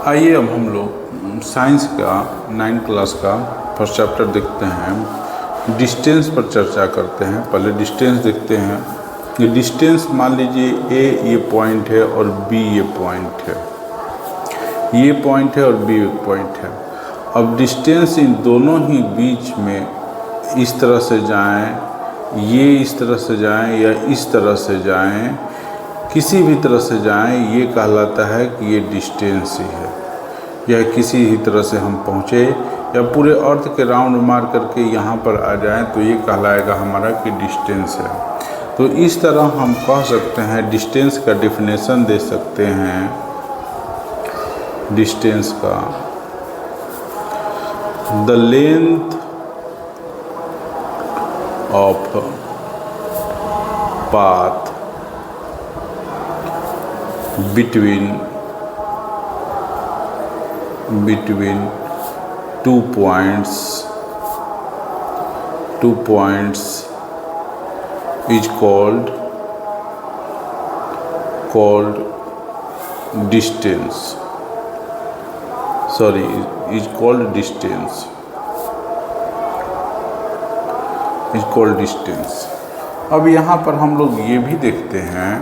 आइए अब हम लोग साइंस का 9th क्लास का फर्स्ट चैप्टर देखते हैं। डिस्टेंस पर चर्चा करते हैं। पहले डिस्टेंस देखते हैं। ये डिस्टेंस मान लीजिए ए ये पॉइंट है और बी ये पॉइंट है, ये पॉइंट है और बी एक पॉइंट है। अब डिस्टेंस इन दोनों ही बीच में इस तरह से जाएं, ये इस तरह से जाएं या इस तरह से जाएं, किसी भी तरह से जाएं, ये कहलाता है कि ये डिस्टेंस ही है। या किसी ही तरह से हम पहुँचे या पूरे अर्थ के राउंड मार करके यहाँ पर आ जाएं तो ये कहलाएगा हमारा कि डिस्टेंस है। तो इस तरह हम कह सकते हैं, डिस्टेंस का डेफिनेशन दे सकते हैं। डिस्टेंस का the length of path between two points is called distance. Sorry, is called distance. Is called distance. अब यहाँ पर हम लोग ये भी देखते हैं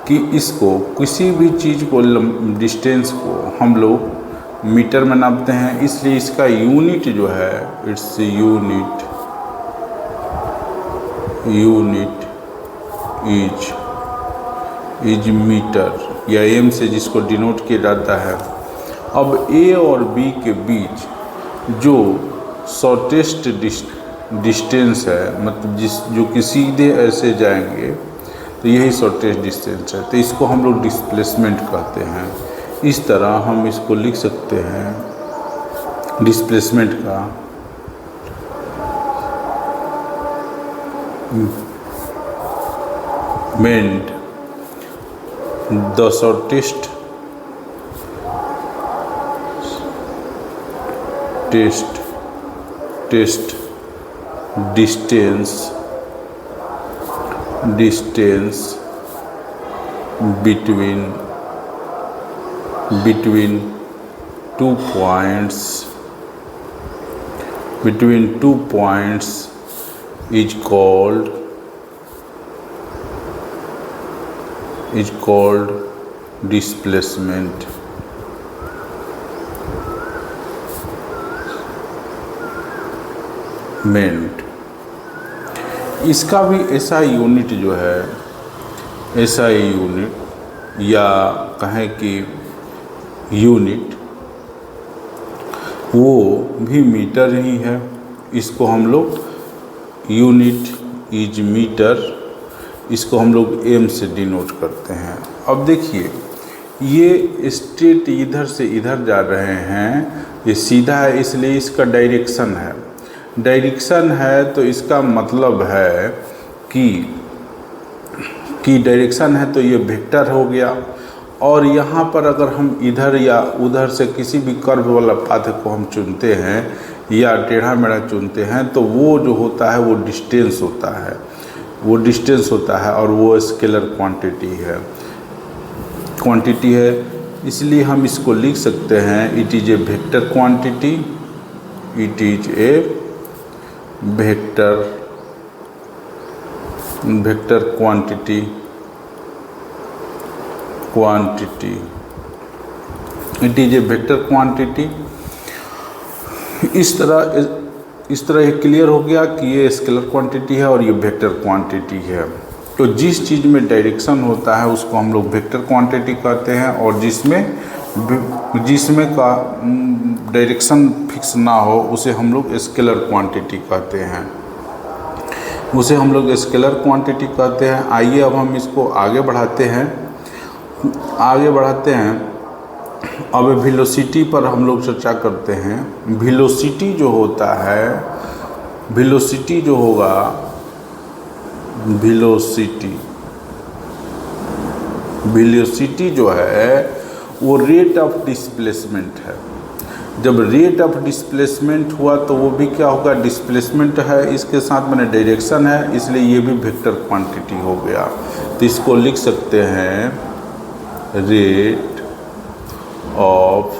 कि इसको किसी भी चीज़ को डिस्टेंस को हम लोग मीटर में नापते हैं, इसलिए इसका यूनिट जो है इट्स यूनिट इज मीटर या एम से जिसको डिनोट किया जाता है। अब ए और बी के बीच जो शॉर्टेस्ट डिस्टेंस है, मतलब जो कि सीधे ऐसे जाएंगे तो यही शॉर्टेस्ट डिस्टेंस है, तो इसको हम लोग डिस्प्लेसमेंट कहते हैं। इस तरह हम इसको लिख सकते हैं डिस्प्लेसमेंट का meant the shortest distance between two points is called displacement. इसका भी ऐसा यूनिट जो है, ऐसा यूनिट या कहें कि यूनिट वो भी मीटर ही है। इसको हम लोग यूनिट इज मीटर, इसको हम लोग एम से डिनोट करते हैं। अब देखिए ये स्ट्रेट इधर से इधर जा रहे हैं, ये सीधा है इसलिए इसका डायरेक्शन है, तो इसका मतलब है कि डायरेक्शन है तो ये वेक्टर हो गया। और यहाँ पर अगर हम इधर या उधर से किसी भी कर्व वाला पाथ को हम चुनते हैं या टेढ़ा मेढ़ा चुनते हैं तो वो जो होता है वो डिस्टेंस होता है और वो स्केलर क्वांटिटी है। इसलिए हम इसको लिख सकते हैं it is a vector quantity, it is a vector quantity. It is a vector quantity. इस तरह ये क्लियर हो गया कि ये स्केलर क्वांटिटी है और ये वेक्टर क्वांटिटी है। तो जिस चीज़ में डायरेक्शन होता है उसको हम लोग वेक्टर क्वांटिटी कहते हैं, और जिसमें का डायरेक्शन फिक्स ना हो उसे हम लोग स्केलर क्वांटिटी कहते हैं। आइए अब हम इसको आगे बढ़ाते हैं। अब वेलोसिटी पर हम लोग चर्चा करते हैं। वेलोसिटी जो होता है, वेलोसिटी जो है वो रेट ऑफ डिस्प्लेसमेंट है। जब रेट ऑफ डिस्प्लेसमेंट हुआ तो वो भी क्या होगा, डिस्प्लेसमेंट है, इसके साथ मैंने डायरेक्शन है, इसलिए ये भी वेक्टर क्वांटिटी हो गया। तो इसको लिख सकते हैं rate of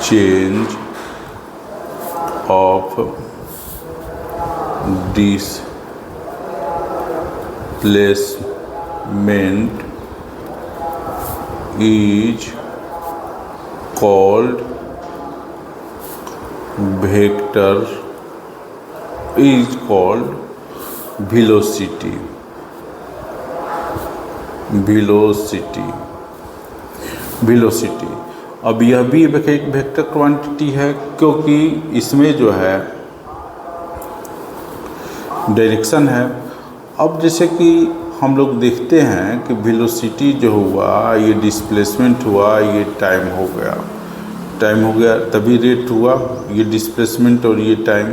change of displacement is called velocity। अब यह भी एक वेक्टर क्वांटिटी है, क्योंकि इसमें जो है डायरेक्शन है। अब जैसे कि हम लोग देखते हैं कि वेलोसिटी जो हुआ, ये डिस्प्लेसमेंट हुआ, ये टाइम हो गया, तभी रेट हुआ, ये डिस्प्लेसमेंट और ये टाइम।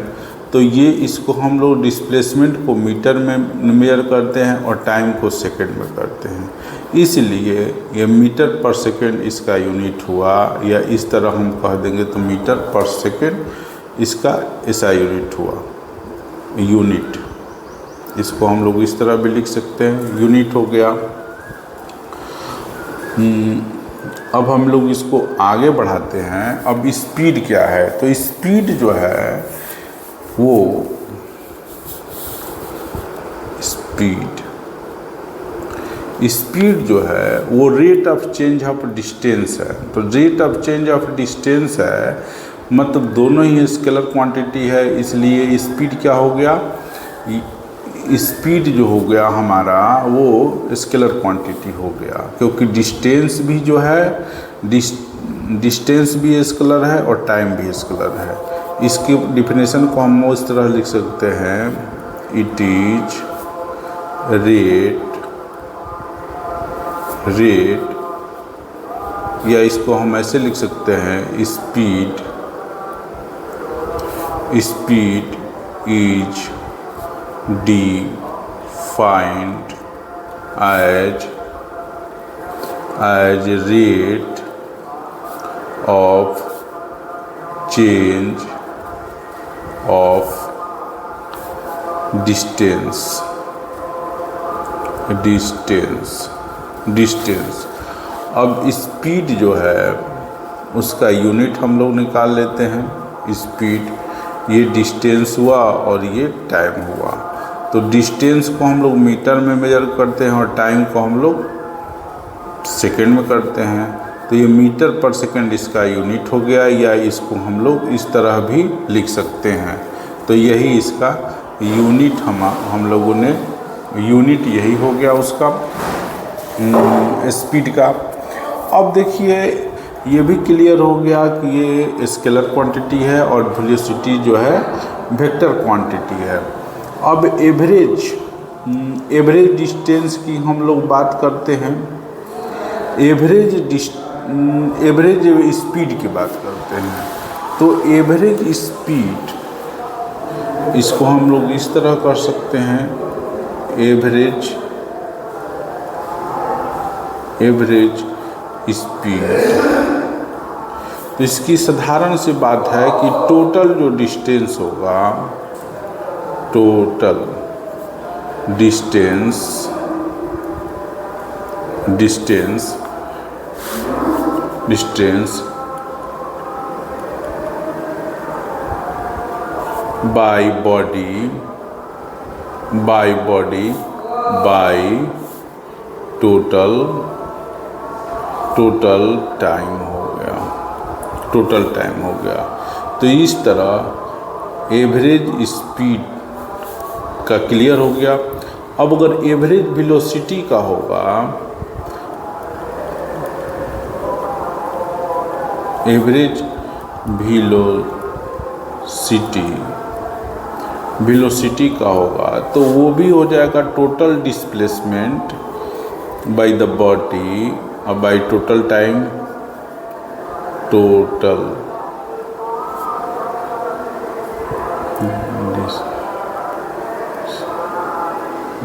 तो ये इसको हम लोग डिस्प्लेसमेंट को मीटर में मेजर करते हैं और टाइम को सेकंड में करते हैं, इसलिए ये मीटर पर सेकंड इसका यूनिट हुआ, या इस तरह हम कह देंगे तो मीटर पर सेकंड इसका ऐसा यूनिट हुआ, यूनिट। इसको हम लोग इस तरह भी लिख सकते हैं, यूनिट हो गया। अब हम लोग इसको आगे बढ़ाते हैं। अब स्पीड क्या है, तो स्पीड जो है वो स्पीड जो है वो rate of change of distance है। तो rate of change of distance है, मतलब दोनों ही स्केलर क्वांटिटी है, इसलिए स्पीड क्या हो गया, स्पीड जो हो गया हमारा वो स्केलर क्वांटिटी हो गया, क्योंकि डिस्टेंस भी जो है डिस्टेंस भी स्केलर है और टाइम भी स्केलर है। इसकी डिफिनेशन को हम इस तरह लिख सकते हैं, इट इज रेट, या इसको हम ऐसे लिख सकते हैं, speed is defined as rate of change of distance। अब स्पीड जो है उसका यूनिट हम लोग निकाल लेते हैं। स्पीड, ये डिस्टेंस हुआ और ये टाइम हुआ। तो डिस्टेंस को हम लोग मीटर में मेजर करते हैं और टाइम को हम लोग सेकंड में करते हैं। तो ये मीटर पर सेकंड इसका यूनिट हो गया, या इसको हम लोग इस तरह भी लिख सकते हैं। तो यही इसका यूनिट हम लोगों ने यूनिट यही हो गया उसका स्पीड का। अब देखिए ये भी क्लियर हो गया कि ये स्केलर क्वांटिटी है और वेलोसिटी जो है वेक्टर क्वांटिटी है। अब एवरेज डिस्टेंस की हम लोग बात करते हैं, एवरेज स्पीड की बात करते हैं। तो एवरेज स्पीड, इसको हम लोग इस तरह कर सकते हैं, एवरेज स्पीड। तो इसकी साधारण सी बात है कि टोटल जो डिस्टेंस होगा, total distance by body by total time हो गया। तो इस तरह एवरेज स्पीड का क्लियर हो गया। अब अगर एवरेज वेलोसिटी का होगा, एवरेज वेलोसिटी का होगा तो वो भी हो जाएगा total displacement by the body और by total time, total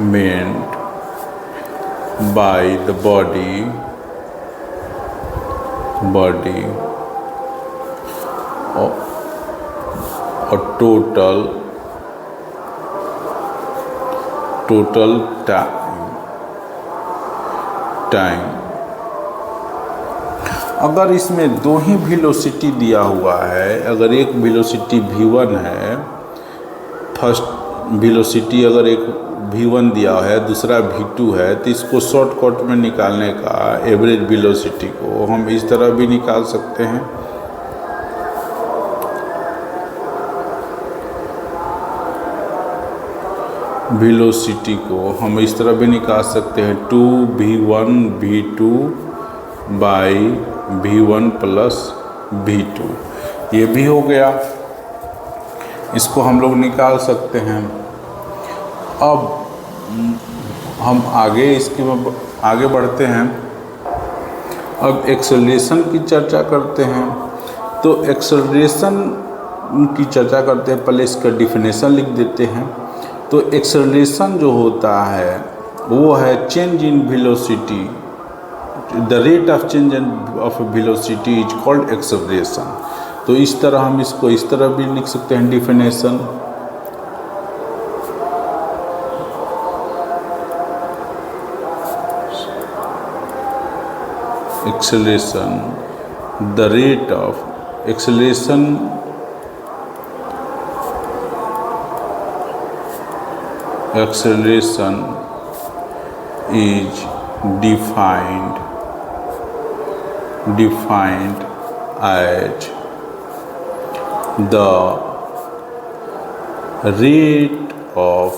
displacement by the body body और टोटल टाइम। अगर इसमें दो ही वेलोसिटी दिया हुआ है, अगर एक वेलोसिटी v1 है, फर्स्ट वेलोसिटी अगर एक v1 दिया है, दूसरा v2 है, तो इसको शॉर्टकट में निकालने का एवरेज वेलोसिटी को हम इस तरह भी निकाल सकते हैं। वेलोसिटी को हम इस तरह भी निकाल सकते हैं 2v1 v2 by v1 plus v2, ये भी हो गया, इसको हम लोग निकाल सकते हैं। अब हम आगे बढ़ते हैं। अब एक्सेलरेशन की चर्चा करते हैं। तो एक्सेलरेशन की चर्चा करते हैं, पहले इसका डिफिनेशन लिख देते हैं। तो एक्सेलरेशन जो होता है वो है change in velocity, the rate of change of velocity is called acceleration. तो इस तरह हम इसको इस तरह भी लिख सकते हैं definition. Acceleration, the rate of acceleration is defined as the rate of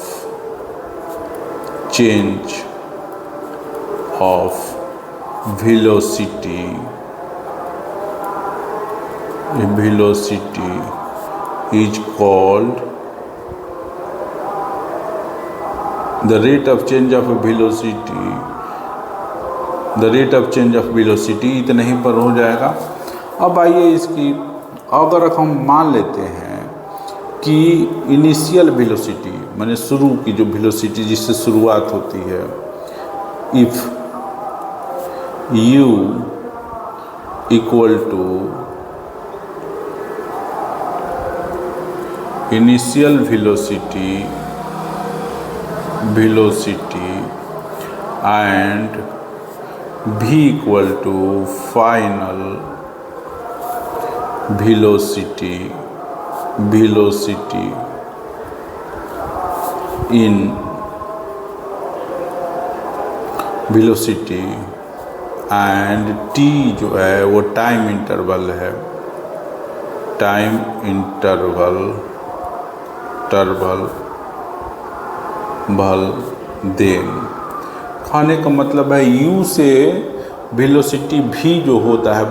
change of velocity is called the rate of change of velocity इतने ही पर हो जाएगा। अब आइए इसकी, अगर हम मान लेते हैं कि इनिशियल वेलोसिटी माने शुरू की जो वेलोसिटी जिससे शुरुआत होती है, if u equal to initial velocity and v equal to final velocity in velocity and t जो है वो टाइम इंटरवल है, टाइम इंटरवल देन खाने का मतलब है u से वेलोसिटी v जो होता है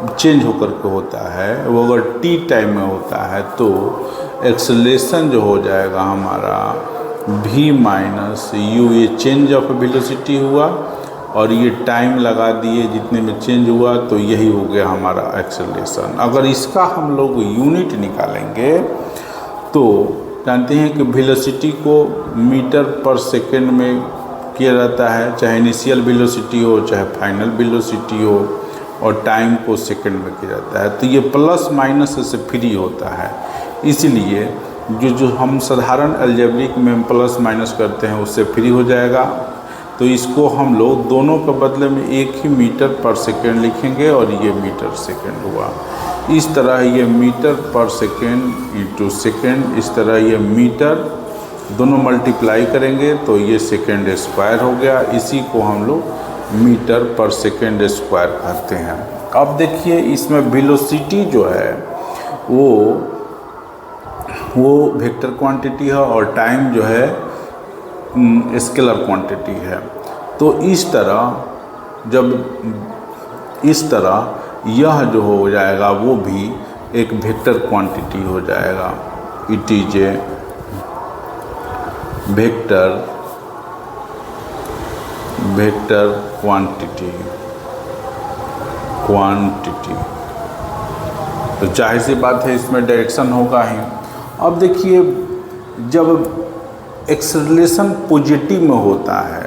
चेंज होकर के होता है, वो अगर t टाइम में होता है तो एक्सेलरेशन जो हो जाएगा हमारा v माइनस u, ये चेंज ऑफ वेलोसिटी हुआ और ये टाइम लगा दिए जितने में चेंज हुआ, तो यही हो गया हमारा एक्सेलरेशन। अगर इसका हम लोग यूनिट निकालेंगे तो जानते हैं कि वेलोसिटी को मीटर पर सेकंड में किया जाता है, चाहे इनिशियल वेलोसिटी हो चाहे फाइनल वेलोसिटी हो, और टाइम को सेकंड में किया जाता है। तो ये प्लस माइनस से फ्री होता है, इसलिए जो हम साधारण अलजेब्रिक में प्लस माइनस करते हैं उससे फ्री हो जाएगा। तो इसको हम लोग दोनों के बदले में एक ही मीटर पर सेकंड लिखेंगे और ये मीटर सेकंड हुआ। इस तरह ये मीटर पर सेकंड इंटू सेकंड, इस तरह ये मीटर दोनों मल्टीप्लाई करेंगे तो ये सेकंड स्क्वायर हो गया। इसी को हम लोग मीटर पर सेकंड स्क्वायर कहते हैं। अब देखिए इसमें वेलोसिटी जो है वो वेक्टर क्वांटिटी है और टाइम जो है स्केलर क्वांटिटी है। तो इस तरह यह जो हो जाएगा वो भी एक वेक्टर क्वांटिटी हो जाएगा। It is a vector quantity. तो जाहिर सी बात है इसमें डायरेक्शन होगा ही। अब देखिए जब एक्सेलरेशन पॉजिटिव में होता है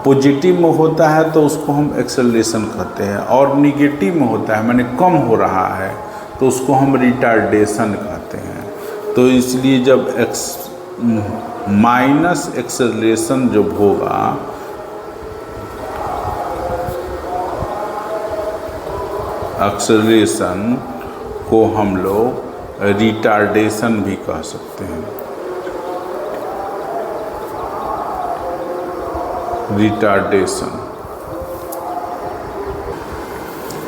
पॉजिटिव में होता है तो उसको हम एक्सेलरेशन कहते हैं, और निगेटिव में होता है माने कम हो रहा है तो उसको हम रिटार्डेशन कहते हैं। तो इसलिए जब माइनस एक्सेलरेशन जब होगा एक्सेलरेशन को हम लोग रिटार्डेशन भी कह सकते हैं, रिटार्डेशन।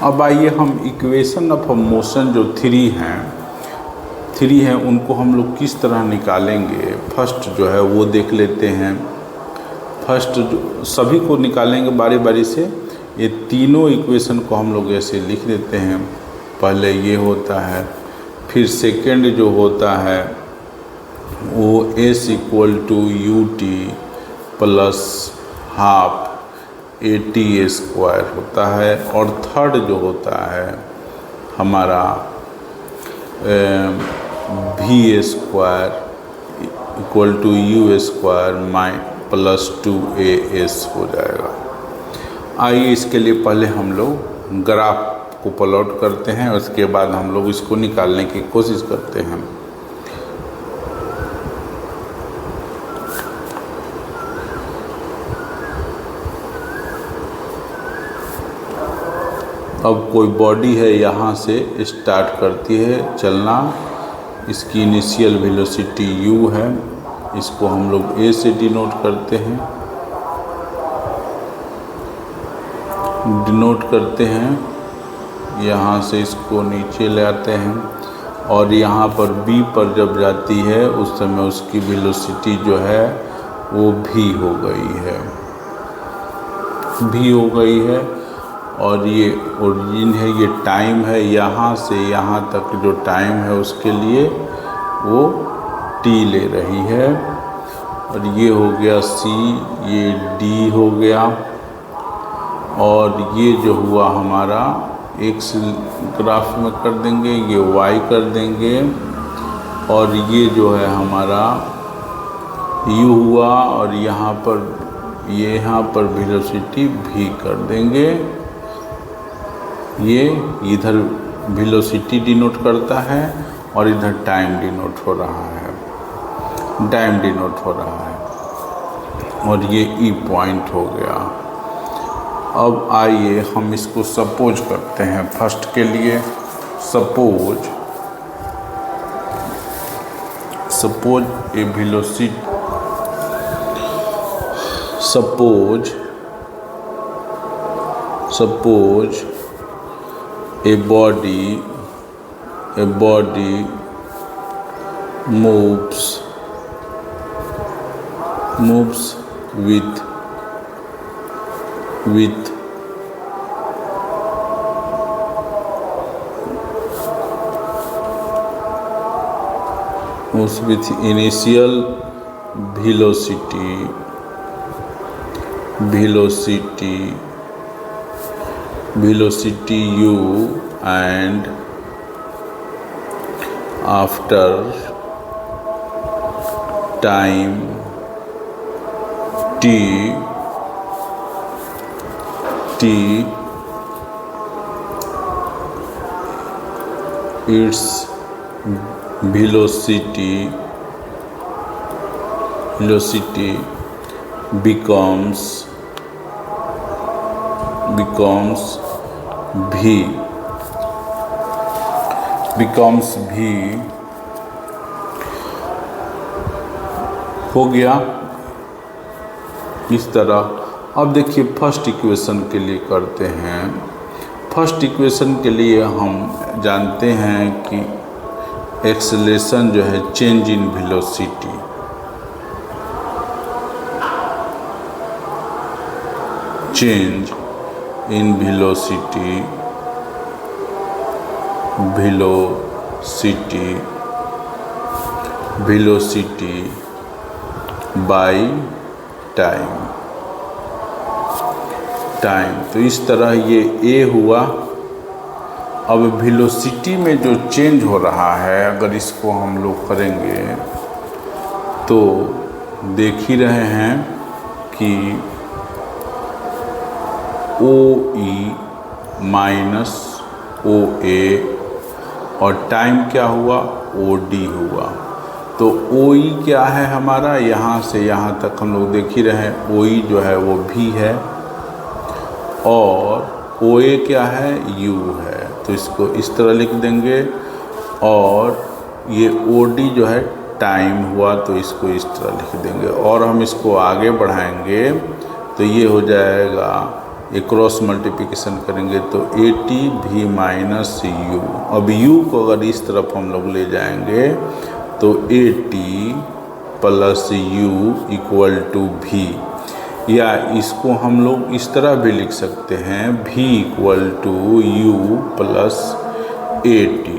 अब आइए हम इक्वेशन ऑफ मोशन जो थ्री हैं उनको हम लोग किस तरह निकालेंगे, फर्स्ट जो है वो देख लेते हैं। फर्स्ट जो सभी को निकालेंगे बारी बारी से, ये तीनों इक्वेशन को हम लोग ऐसे लिख देते हैं। पहले ये होता है, फिर सेकेंड जो होता है वो S = UT plus half AT² होता है, और थर्ड जो होता है हमारा V² = U² प्लस 2AS हो जाएगा। आइए इसके लिए पहले हम लोग ग्राफ को प्लॉट करते हैं, उसके बाद हम लोग इसको निकालने की कोशिश करते हैं। अब कोई बॉडी है, यहाँ से स्टार्ट करती है चलना, इसकी इनिशियल वेलोसिटी u है, इसको हम लोग a से डिनोट करते हैं, यहाँ से इसको नीचे ले आते हैं, और यहाँ पर b पर जब जाती है उस समय उसकी वेलोसिटी जो है वो v हो गई है, और ये ओरिजिन है, ये टाइम है, यहाँ से यहाँ तक जो टाइम है उसके लिए वो t ले रही है, और ये हो गया c, ये d हो गया, और ये जो हुआ हमारा x ग्राफ में कर देंगे, ये y कर देंगे, और ये जो है हमारा u हुआ, और यहाँ पर वेलोसिटी v कर देंगे। ये इधर वेलोसिटी डिनोट करता है और इधर टाइम डिनोट हो रहा है, और ये E पॉइंट हो गया। अब आइए हम इसको सपोज करते हैं। फर्स्ट के लिए suppose A velocity, suppose a body moves with initial velocity u, and after time t its velocity becomes v हो गया इस तरह। अब देखिए फर्स्ट इक्वेशन के लिए करते हैं। फर्स्ट इक्वेशन के लिए हम जानते हैं कि एक्सेलरेशन जो है change in velocity, change in velocity by time. तो इस तरह ये a हुआ। अब वेलोसिटी में जो चेंज हो रहा है, अगर इसको हम लोग करेंगे तो देख ही रहे हैं कि ओ ई माइनस ओ ए, और टाइम क्या हुआ, ओ डी हुआ। तो ओ ई क्या है हमारा, यहाँ से यहाँ तक हम लोग देख ही रहे हैं, ओ ई जो है वो भी है, और ओ ए क्या है, यू है। तो इसको इस तरह लिख देंगे, और ये ओ डी जो है टाइम हुआ, तो इसको इस तरह लिख देंगे। और हम इसको आगे बढ़ाएंगे तो ये हो जाएगा, एक क्रॉस मल्टीप्लिकेशन करेंगे तो A T V minus U. अब यू को अगर इस तरफ हम लोग ले जाएंगे तो A T plus U equal to V, या इसको हम लोग इस तरह भी लिख सकते हैं, V equal to U plus A T.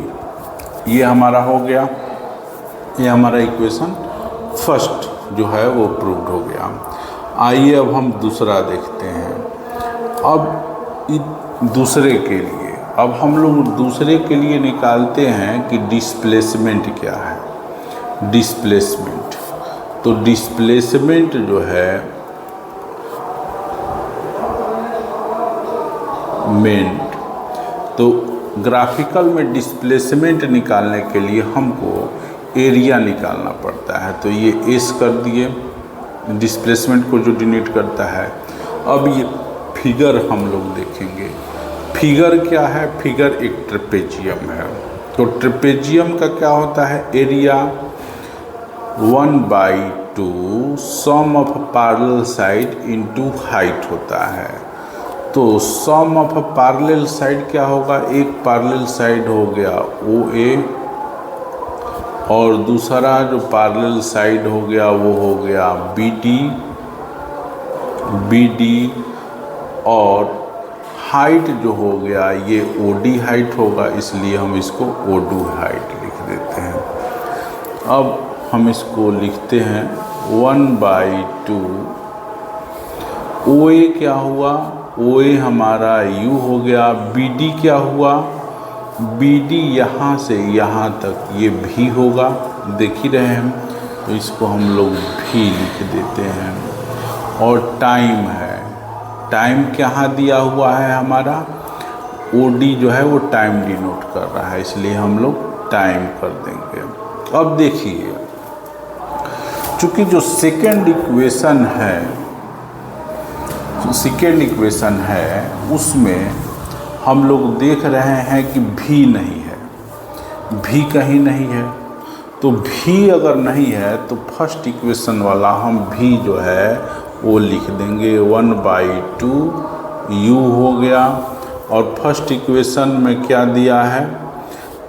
ये हमारा हो गया, ये हमारा इक्वेशन फर्स्ट जो है वो प्रूव्ड हो गया। आइए अब हम दूसरा देखते हैं। अब दूसरे के लिए, अब हम लोग दूसरे के लिए निकालते हैं कि डिस्प्लेसमेंट क्या है। डिस्प्लेसमेंट, तो डिस्प्लेसमेंट जो है मेंट, तो ग्राफिकल में डिस्प्लेसमेंट निकालने के लिए हमको एरिया निकालना पड़ता है। तो ये एस कर दिए, डिस्प्लेसमेंट को जो डिनोट करता है। अब ये फिगर हम लोग देखेंगे। फिगर क्या है, फिगर एक ट्रेपेजियम है। तो ट्रेपेजियम का क्या होता है, area 1/2 sum of parallel side into height होता है। तो सम ऑफ पैरेलल साइड क्या होगा, एक पैरेलल साइड हो गया ओ ए, और दूसरा जो पैरेलल साइड हो गया वो हो गया बी डी, और हाइट जो हो गया ये ओ डी हाइट होगा, इसलिए हम इसको ओ डी हाइट लिख देते हैं। अब हम इसको लिखते हैं 1/2, ओ ए क्या हुआ, ओ ए हमारा यू हो गया, बी डी क्या हुआ, बी डी यहाँ से यहाँ तक ये भी होगा, देख ही रहे हैं हम, तो इसको हम लोग भी लिख देते हैं। और टाइम है, टाइम क्या दिया हुआ है हमारा, ओ डी जो है वो टाइम डिनोट कर रहा है, इसलिए हम लोग टाइम कर देंगे। अब देखिए, चूँकि जो सेकेंड इक्वेशन है, उसमें हम लोग देख रहे हैं कि भी नहीं है, भी कहीं नहीं है। तो भी अगर नहीं है तो फर्स्ट इक्वेशन वाला हम भी जो है वो लिख देंगे, 1/2 यू हो गया। और फर्स्ट इक्वेशन में क्या दिया है,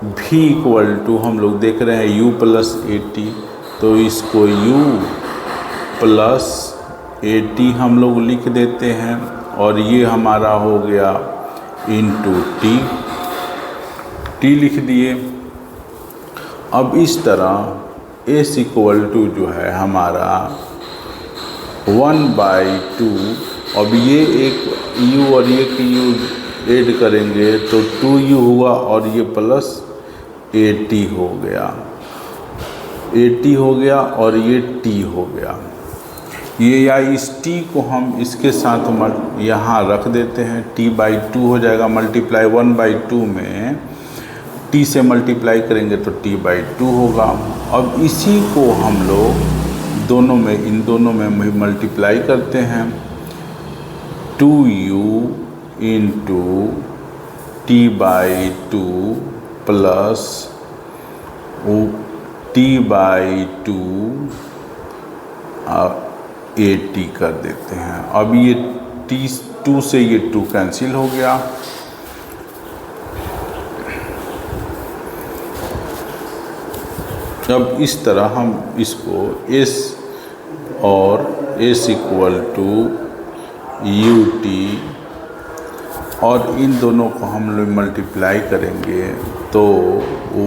भी इक्वल टू, हम लोग देख रहे हैं यू प्लस ए टी, तो इसको यू प्लस ए टी हम लोग लिख देते हैं, और ये हमारा हो गया इंटू टी लिख दिए। अब इस तरह एस इक्वल टू जो है हमारा 1/2, अब ये एक u और ये u ऐड करेंगे तो 2u हुआ, और ये प्लस 80 हो गया, 80 हो गया, और ये t हो गया। ये या इस t को हम इसके साथ यहाँ रख देते हैं, t/2 हो जाएगा, मल्टीप्लाई 1/2 में t से मल्टीप्लाई करेंगे तो t/2 होगा। अब इसी को हम लोग दोनों में, इन दोनों में मल्टीप्लाई करते हैं, 2u into t/2 plus t/2 80 कर देते हैं। अब ये t2 से ये 2 कैंसिल हो गया, अब इस तरह हम इसको s और s equal to U T, और इन दोनों को हम लोग मल्टीप्लाई करेंगे तो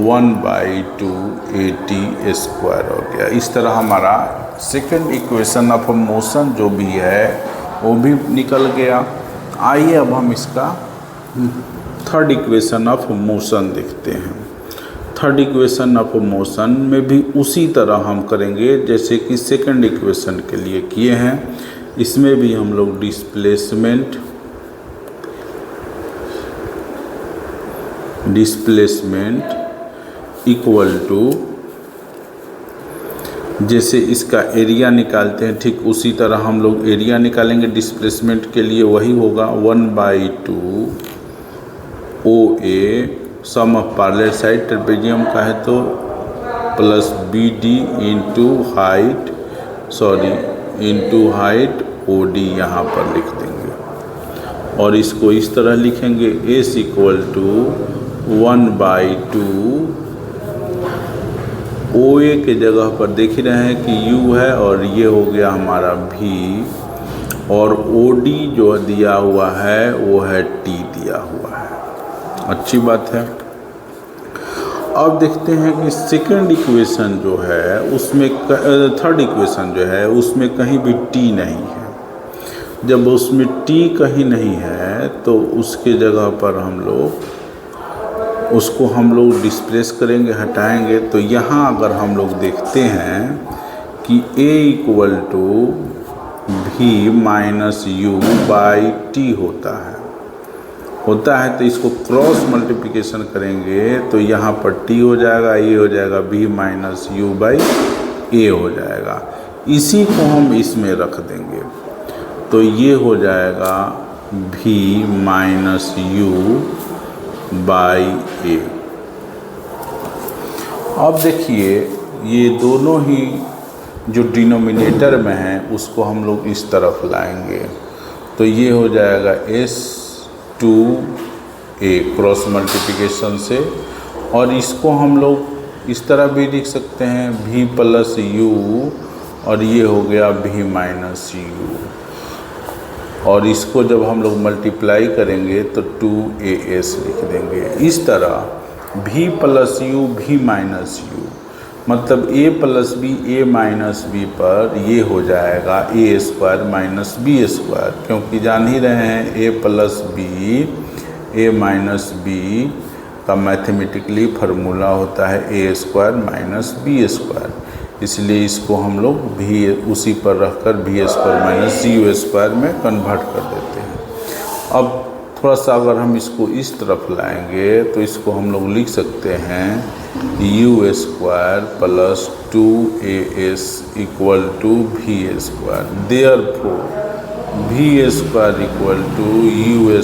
1/2 80 स्क्वायर हो गया। इस तरह हमारा सेकंड इक्वेशन ऑफ मोशन जो भी है वो भी निकल गया। आइए अब हम इसका थर्ड इक्वेशन ऑफ मोशन देखते हैं। थर्ड इक्वेशन ऑफ मोशन में भी उसी तरह हम करेंगे जैसे कि सेकंड इक्वेशन के लिए किए हैं। इसमें भी हम लोग डिस्प्लेसमेंट डिस्प्लेसमेंट इक्वल टू, जैसे इसका एरिया निकालते हैं ठीक उसी तरह हम लोग एरिया निकालेंगे डिस्प्लेसमेंट के लिए, वही होगा 1/2 OA sum of parallel side trapezium का है तो plus BD into height OD यहाँ पर लिख देंगे। और इसको इस तरह लिखेंगे S इक्वल टू 1/2 OA के जगह पर देख ही रहे हैं कि U है और ये हो गया हमारा V, और OD जो दिया हुआ है वो है T दिया हुआ है। अच्छी बात है। अब देखते हैं कि सेकंड इक्वेशन जो है उसमें थर्ड इक्वेशन जो है उसमें कहीं भी T नहीं है। जब उसमें T कहीं नहीं है तो उसके जगह पर हम लोग डिस्प्लेस करेंगे, हटाएंगे। तो यहाँ अगर हम लोग देखते हैं कि A equal to V minus U/T होता है तो इसको क्रॉस मल्टीप्लिकेशन करेंगे तो यहाँ पर T हो जाएगा, ये हो जाएगा V माइनस U/A हो जाएगा। इसी को हम इसमें रख देंगे तो ये हो जाएगा V माइनस U/A। अब देखिए ये दोनों ही जो डिनोमिनेटर में है उसको हम लोग इस तरफ लाएंगे तो ये हो जाएगा S2A क्रॉस मल्टीप्लिकेशन से, और इसको हम लोग इस तरह भी लिख सकते हैं V प्लस U, और ये हो गया V माइनस U, और इसको जब हम लोग मल्टीप्लाई करेंगे तो 2AS लिख देंगे। इस तरह V plus U V minus U मतलब A plus B A minus B पर ये हो जाएगा A² माइनस B², क्योंकि जान ही रहे हैं A plus B A minus B का मैथमेटिकली फार्मूला होता है A² माइनस B², इसलिए इसको हम लोग भी उसी पर रखकर B² माइनस U² में कन्वर्ट कर देते हैं। अब थोड़ा सा अगर हम इसको इस तरफ लाएंगे तो इसको हम लोग लिख सकते हैं U² plus 2AS equal to VA²। Therefore VA² equal to U²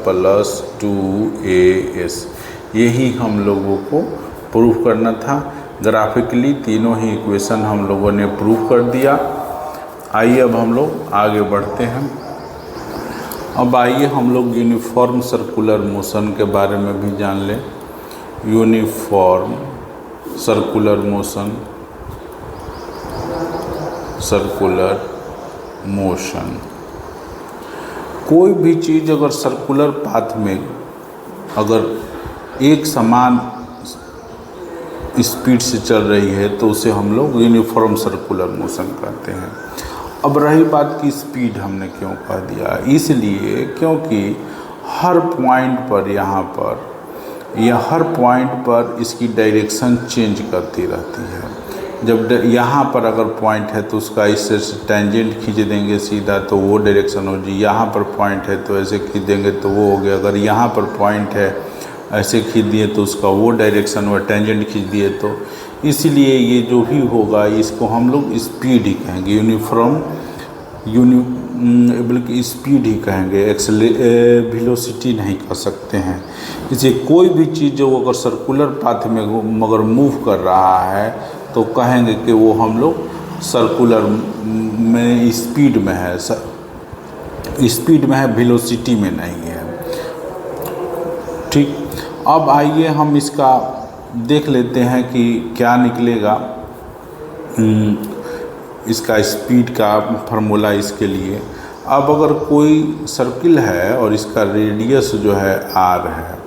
plus 2AS। यही हम लोगों को प्रूफ करना था। ग्राफिकली तीनों ही इक्वेशन हम लोगों ने प्रूफ कर दिया। आइए अब हम लोग आगे बढ़ते हैं। अब आइए हम लोग यूनिफॉर्म सर्कुलर मोशन के बारे में भी जान लें। यूनिफॉर्म सर्कुलर मोशन कोई भी चीज़ अगर सर्कुलर पाथ में अगर एक समान स्पीड से चल रही है तो उसे हम लोग यूनिफॉर्म सर्कुलर मोशन कहते हैं। अब रही बात की स्पीड हमने क्यों कह दिया, इसलिए क्योंकि हर पॉइंट पर हर पॉइंट पर इसकी डायरेक्शन चेंज करती रहती है। जब यहाँ पर अगर पॉइंट है तो उसका इससे टेंजेंट खींच देंगे सीधा तो वो डायरेक्शन हो जी, यहाँ पर पॉइंट है तो ऐसे खींच देंगे तो वो हो गया। अगर यहाँ पर पॉइंट है ऐसे खींच दिए तो उसका वो डायरेक्शन हुआ, टेंजेंट खींच दिए तो। इसलिए ये जो भी होगा इसको हम लोग स्पीड ही कहेंगे, बल्कि स्पीड ही कहेंगे, वेलोसिटी नहीं कह सकते हैं। इसे कोई भी चीज़ जो अगर सर्कुलर पाथ में मगर मूव कर रहा है तो कहेंगे कि वो हम लोग सर्कुलर में स्पीड में है, वेलोसिटी में नहीं है। ठीक, अब आइए हम इसका देख लेते हैं कि क्या निकलेगा इसका स्पीड का फार्मूला इसके लिए। अब अगर कोई सर्किल है और इसका रेडियस जो है r है,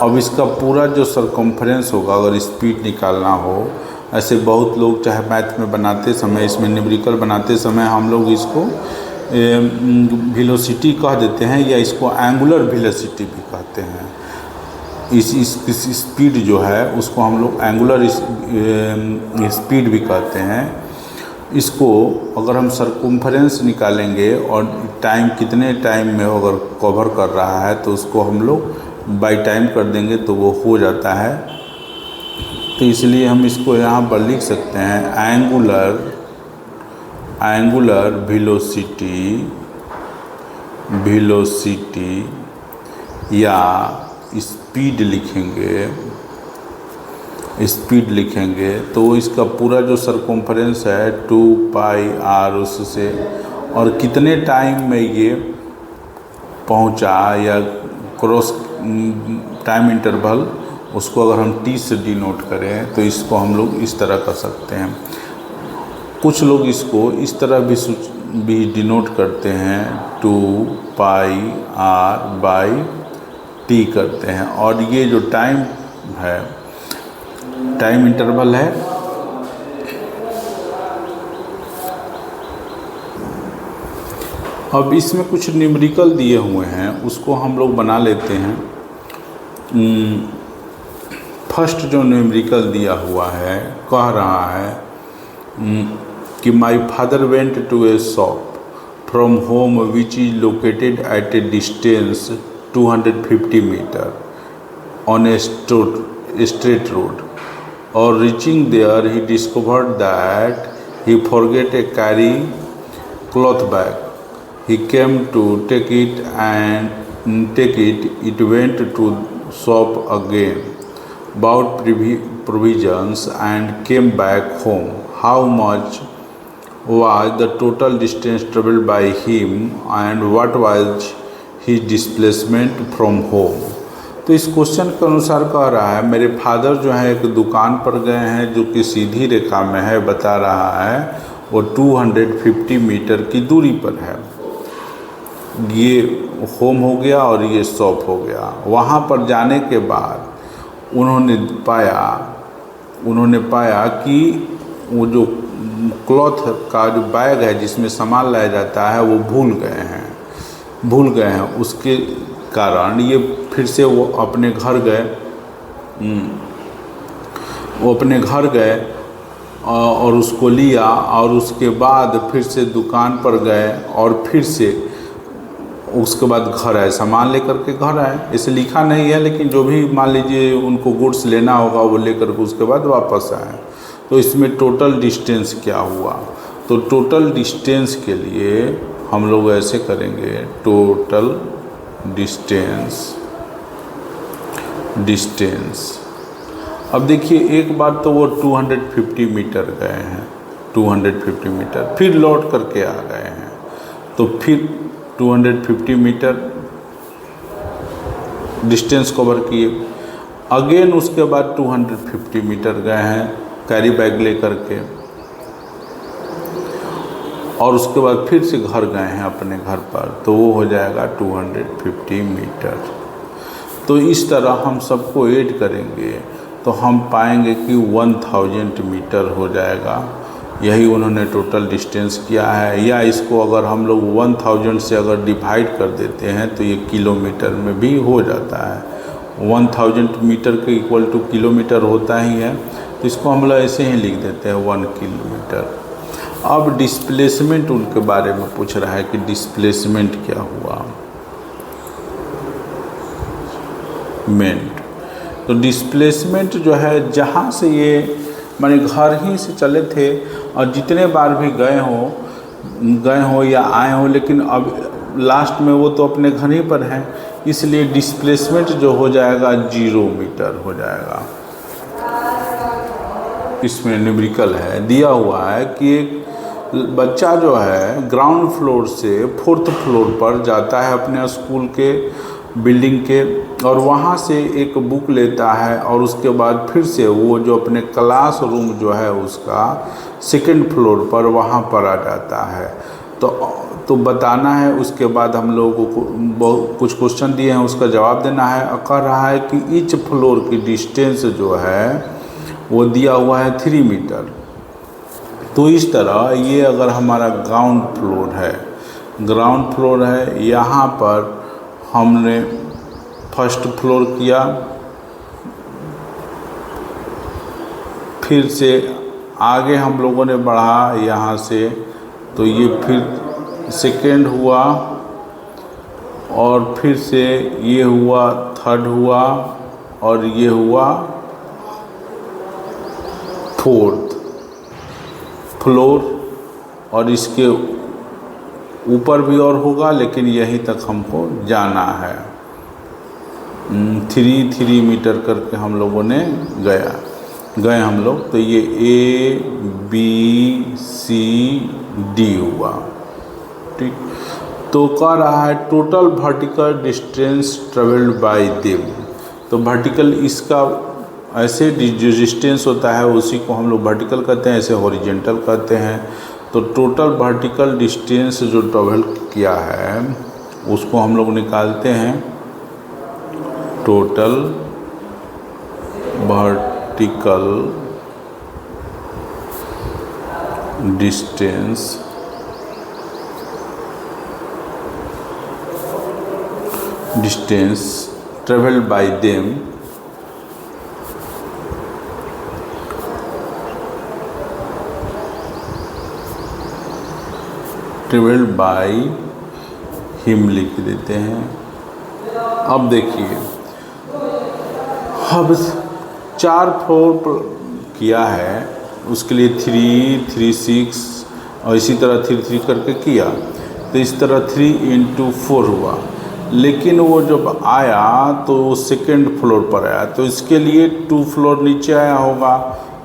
अब इसका पूरा जो सरकमफ्रेंस होगा अगर स्पीड निकालना हो, ऐसे बहुत लोग चाहे मैथ में बनाते समय, इसमें न्यूमेरिकल बनाते समय हम लोग इसको वेलोसिटी कह देते हैं या इसको एंगुलर वेलोसिटी भी कहते हैं। इस स्पीड जो है उसको हम लोग एंगुलर स्पीड भी कहते हैं। इसको अगर हम सरकमफ्रेंस निकालेंगे और टाइम कितने टाइम में अगर कवर कर रहा है तो उसको हम लोग बाई टाइम कर देंगे तो वो हो जाता है। तो इसलिए हम इसको यहाँ पर लिख सकते हैं एंगुलर वेलोसिटी या स्पीड लिखेंगे तो इसका पूरा जो सरकमफ्रेंस है 2πr उससे, और कितने टाइम में ये पहुंचा या क्रॉस टाइम इंटरवल, उसको अगर हम t से डिनोट करें तो इसको हम लोग इस तरह कर सकते हैं। कुछ लोग इसको इस तरह भी डिनोट करते हैं 2πr/t करते हैं, और ये जो टाइम इंटरवल है अब इसमें कुछ न्यूमेरिकल दिए हुए हैं, उसको हम लोग बना लेते हैं। फर्स्ट जो न्यूमेरिकल दिया हुआ है कह रहा है कि my father went to a shop from home which is located at a distance 250 meter on a straight road, और reaching there he discovered that he forget a carry cloth bag. He came to take it, it went to shop again, bought provisions and came back home. How much was the total distance traveled by him and what was his displacement from home? तो इस question के अनुसार कह रहा है मेरे father जो है एक दुकान पर गए हैं जो कि सीधी रेखा में है, बता रहा है वो 250 मीटर की दूरी पर है। ये होम हो गया और ये शॉप हो गया। वहाँ पर जाने के बाद उन्होंने पाया कि वो जो क्लॉथ का जो बैग है जिसमें सामान लाया जाता है वो भूल गए हैं। उसके कारण ये फिर से वो अपने घर गए और उसको लिया, और उसके बाद फिर से दुकान पर गए और फिर से उसके बाद घर आए, सामान लेकर के घर आए। इसे लिखा नहीं है लेकिन जो भी मान लीजिए उनको गुड्स लेना होगा वो लेकर के उसके बाद वापस आए। तो इसमें टोटल डिस्टेंस क्या हुआ? तो टोटल डिस्टेंस के लिए हम लोग ऐसे करेंगे, टोटल डिस्टेंस। अब देखिए एक बार तो वो 250 मीटर गए हैं, 250 मीटर, फिर लौट करके आ गए हैं, तो फिर 250 मीटर डिस्टेंस कवर किए। अगेन उसके बाद 250 मीटर गए हैं कैरी बैग ले करके, और उसके बाद फिर से घर गए हैं अपने घर पर, तो वो हो जाएगा 250 मीटर। तो इस तरह हम सबको ऐड करेंगे तो हम पाएंगे कि 1000 मीटर हो जाएगा। यही उन्होंने टोटल डिस्टेंस किया है। या इसको अगर हम लोग 1000 से अगर डिवाइड कर देते हैं तो ये किलोमीटर में भी हो जाता है। 1000 मीटर के इक्वल टू किलोमीटर होता ही है, तो इसको हम लोग ऐसे ही लिख देते हैं 1 किलोमीटर। अब डिस्प्लेसमेंट उनके बारे में पूछ रहा है कि डिस्प्लेसमेंट क्या हुआ। तो डिस्प्लेसमेंट जो है जहाँ से ये माने घर ही से चले थे और जितने बार भी गए हो या आए हो, लेकिन अब लास्ट में वो तो अपने घर ही पर हैं, इसलिए डिस्प्लेसमेंट जो हो जाएगा 0 मीटर हो जाएगा। इसमें न्यूमेरिकल है दिया हुआ है कि एक बच्चा जो है ग्राउंड फ्लोर से 4th फ्लोर पर जाता है अपने स्कूल के बिल्डिंग के, और वहाँ से एक बुक लेता है और उसके बाद फिर से वो जो अपने क्लास रूम जो है उसका 2nd फ्लोर पर वहाँ पर आ जाता है। तो बताना है, उसके बाद हम लोगों को कुछ क्वेश्चन दिए हैं उसका जवाब देना है। कह रहा है कि ईच फ्लोर की डिस्टेंस जो है वो दिया हुआ है 3 मीटर। तो इस तरह ये अगर हमारा ग्राउंड फ्लोर है, यहाँ पर हमने 1st फ्लोर किया, फिर से आगे हम लोगों ने बढ़ा यहाँ से, तो ये फिर 2nd हुआ और फिर से ये हुआ थर्ड हुआ और ये हुआ फोर्थ फ्लोर, और इसके ऊपर भी और होगा लेकिन यहीं तक हमको जाना है। 3 मीटर करके हम लोगों ने गए हम लोग। तो ये ABCD हुआ, ठीक। तो कह रहा है total vertical distance travelled by them. तो वर्टिकल इसका ऐसे जो डिस्टेंस होता है उसी को हम लोग वर्टिकल कहते हैं, ऐसे हॉरिजेंटल कहते हैं। तो टोटल वर्टिकल डिस्टेंस जो ट्रेवल किया है उसको हम लोग निकालते हैं total vertical distance travelled by them travelled by him लिख देते हैं। अब देखिए, अब 4 फ्लोर किया है, उसके लिए 3, 3, 6 और इसी तरह 3, 3 करके किया। तो इस तरह 3 × 4 हुआ, लेकिन वो जब आया तो सेकंड फ्लोर पर आया, तो इसके लिए 2 फ्लोर नीचे आया होगा।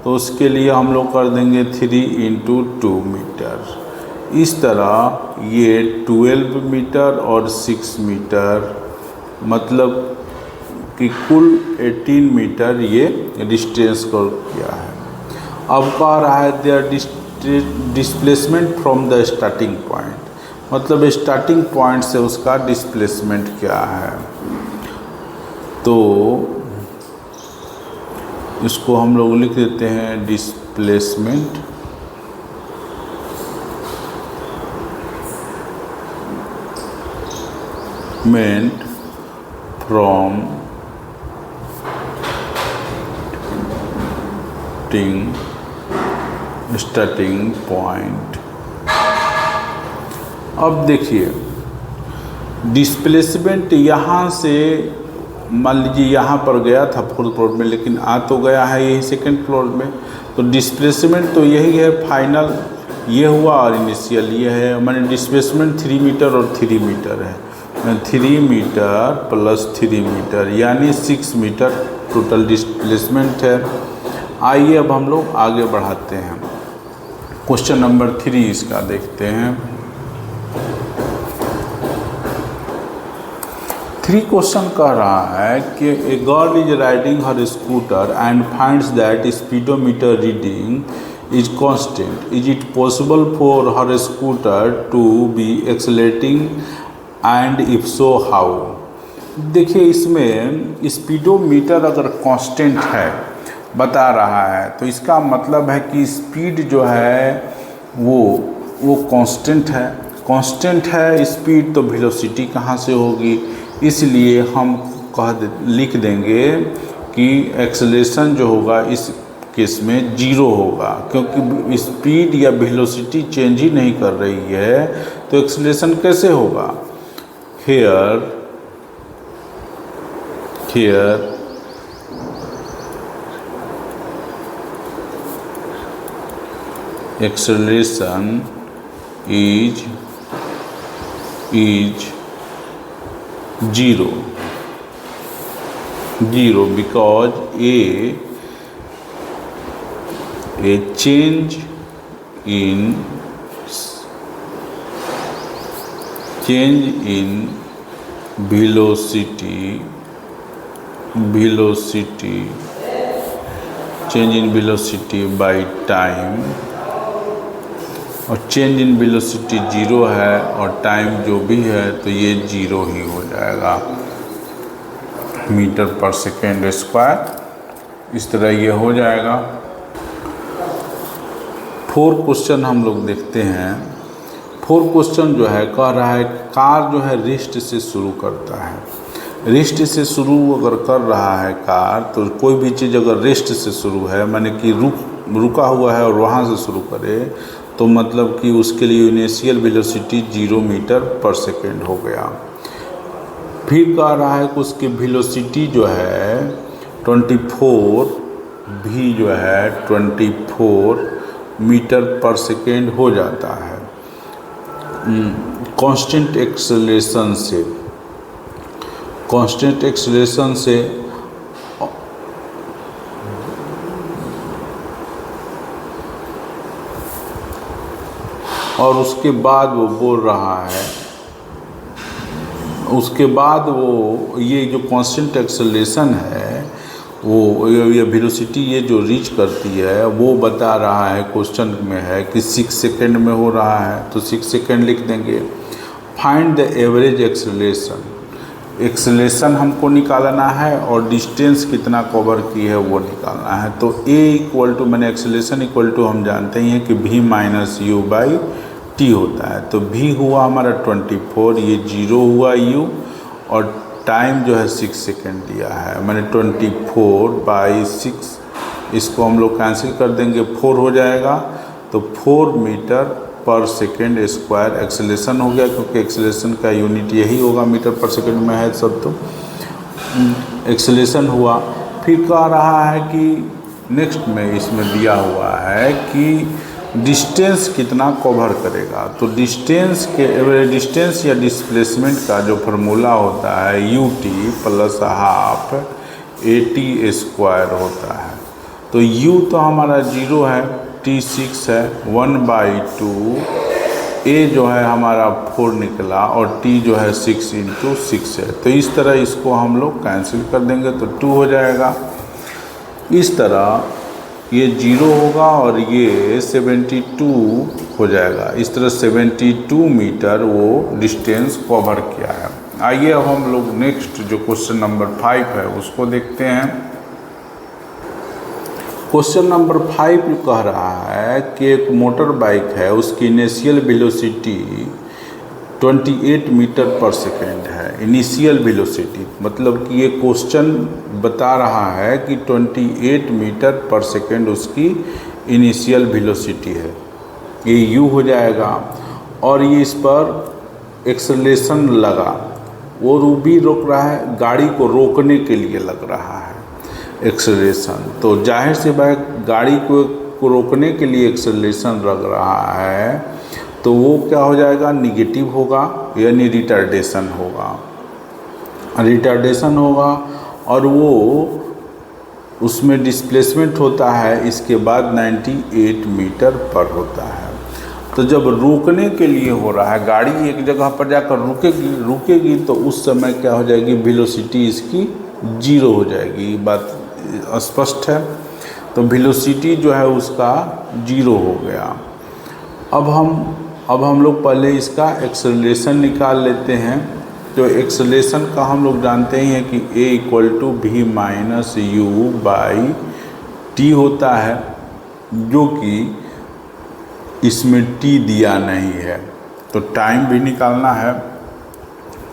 तो उसके लिए हम लोग कर देंगे 3 × 2 मीटर। इस तरह ये 12 मीटर और 6 मीटर, मतलब कि कुल 18 मीटर ये डिस्टेंस को किया है। अब कह रहा है their displacement from the starting point, मतलब स्टार्टिंग पॉइंट से उसका डिस्प्लेसमेंट क्या है। तो इसको हम लोग लिख देते हैं डिस्प्लेसमेंट फ्रॉम स्टार्टिंग पॉइंट। अब देखिए डिस्प्लेसमेंट यहाँ से मान लीजिए यहाँ पर गया था 4th फ्लोर में, लेकिन आ तो गया है यही 2nd फ्लोर में। तो डिस्प्लेसमेंट तो यही है, फाइनल ये हुआ और इनिशियल ये है। मैंने डिस्प्लेसमेंट 3 मीटर और 3 मीटर है, 3 मीटर प्लस 3 मीटर यानी 6 मीटर टोटल डिस्प्लेसमेंट है। आइए अब हम लोग आगे बढ़ाते हैं। क्वेश्चन नंबर 3 इसका देखते हैं। 3 क्वेश्चन कह रहा है कि a girl is riding her scooter and finds that speedometer reading is constant. Is it possible for her scooter to be accelerating and if so how. देखिए इसमें स्पीडोमीटर अगर कांस्टेंट है बता रहा है तो इसका मतलब है कि स्पीड जो है वो कांस्टेंट है। कांस्टेंट है स्पीड, तो वेलोसिटी कहाँ से होगी, इसलिए हम लिख देंगे कि एक्सेलरेशन जो होगा इस केस में 0 होगा, क्योंकि स्पीड या वेलोसिटी चेंज ही नहीं कर रही है तो एक्सेलरेशन कैसे होगा। here acceleration is 0 because a change in velocity change in velocity by time, और चेंज इन वेलोसिटी 0 है और टाइम जो भी है तो ये 0 ही हो जाएगा, मीटर पर सेकेंड स्क्वायर। इस तरह ये हो जाएगा। 4 क्वेश्चन हम लोग देखते हैं। 4 क्वेश्चन जो है कह रहा है कार जो है रेस्ट से शुरू करता है। रेस्ट से शुरू अगर कर रहा है कार, तो कोई भी चीज़ अगर रेस्ट से शुरू है माने कि रुका हुआ है और वहाँ से शुरू करे, तो मतलब कि उसके लिए इनिशियल वेलोसिटी 0 मीटर पर सेकेंड हो गया। फिर कह रहा है कि उसकी वेलोसिटी जो है 24 भी जो है 24 मीटर पर सेकेंड हो जाता है कांस्टेंट एक्सेलरेशन से। कांस्टेंट एक्सेलरेशन से और उसके बाद वो बोल रहा है, उसके बाद वो ये जो कांस्टेंट एक्सेलरेशन है वो ये वेलोसिटी ये जो रीच करती है वो बता रहा है, क्वेश्चन में है कि 6 सेकेंड में हो रहा है, तो 6 सेकेंड लिख देंगे। Find the average acceleration, acceleration हमको निकालना है और डिस्टेंस कितना कवर की है वो निकालना है। तो a इक्वल टू मैंने एक्सेलरेशन इक्वल टू हम जानते ही हैं कि v minus U by T होता है। तो v हुआ हमारा 24, ये 0 हुआ u और टाइम जो है 6 सेकेंड दिया है। मैंने 24 बाई 6 इसको हम लोग कैंसिल कर देंगे, 4 हो जाएगा। तो 4 मीटर पर सेकेंड स्क्वायर एक्सेलरेशन हो गया, क्योंकि एक्सेलरेशन का यूनिट यही होगा, मीटर पर सेकेंड में है सब। तो एक्सेलरेशन हुआ। फिर कह रहा है कि नेक्स्ट में इसमें दिया हुआ है कि डिस्टेंस कितना कवर करेगा। तो डिस्टेंस के डिस्टेंस या डिस्प्लेसमेंट का जो फार्मूला होता है U T plus half A T square होता है। तो u तो हमारा 0 है, t 6 है, 1/2 a जो है हमारा 4 निकला और t जो है 6 × 6 है। तो इस तरह इसको हम लोग कैंसिल कर देंगे तो 2 हो जाएगा। इस तरह ये 0 होगा और ये 72 हो जाएगा। इस तरह 72 मीटर वो डिस्टेंस कवर किया है। आइए अब हम लोग नेक्स्ट जो क्वेश्चन नंबर 5 है उसको देखते हैं। क्वेश्चन नंबर 5 कह रहा है कि एक मोटर बाइक है, उसकी इनिशियल वेलोसिटी 28 मीटर पर सेकेंड है। इनिशियल वेलोसिटी मतलब कि ये क्वेश्चन बता रहा है कि 28 मीटर पर सेकेंड उसकी इनिशियल वेलोसिटी है, ये u हो जाएगा। और ये इस पर एक्सेलरेशन लगा, वो भी रोक रहा है, गाड़ी को रोकने के लिए लग रहा है एक्सेलरेशन। तो जाहिर सी बात गाड़ी को रोकने के लिए एक्सेलरेशन लग रहा है, तो वो क्या हो जाएगा, निगेटिव होगा, यानी रिटार्डेशन होगा। रिटार्डेशन होगा और वो उसमें डिस्प्लेसमेंट होता है, इसके बाद 98 मीटर पर होता है। तो जब रोकने के लिए हो रहा है, गाड़ी एक जगह पर जाकर रुकेगी तो उस समय क्या हो जाएगी, वेलोसिटी इसकी 0 हो जाएगी। बात स्पष्ट है। तो वेलोसिटी जो है उसका 0 हो गया। अब हम लोग पहले इसका एक्सेलरेशन निकाल लेते हैं। तो एक्सेलरेशन का हम लोग जानते ही हैं कि a equal to v minus U by T होता है, जो कि इसमें t दिया नहीं है। तो टाइम भी निकालना है,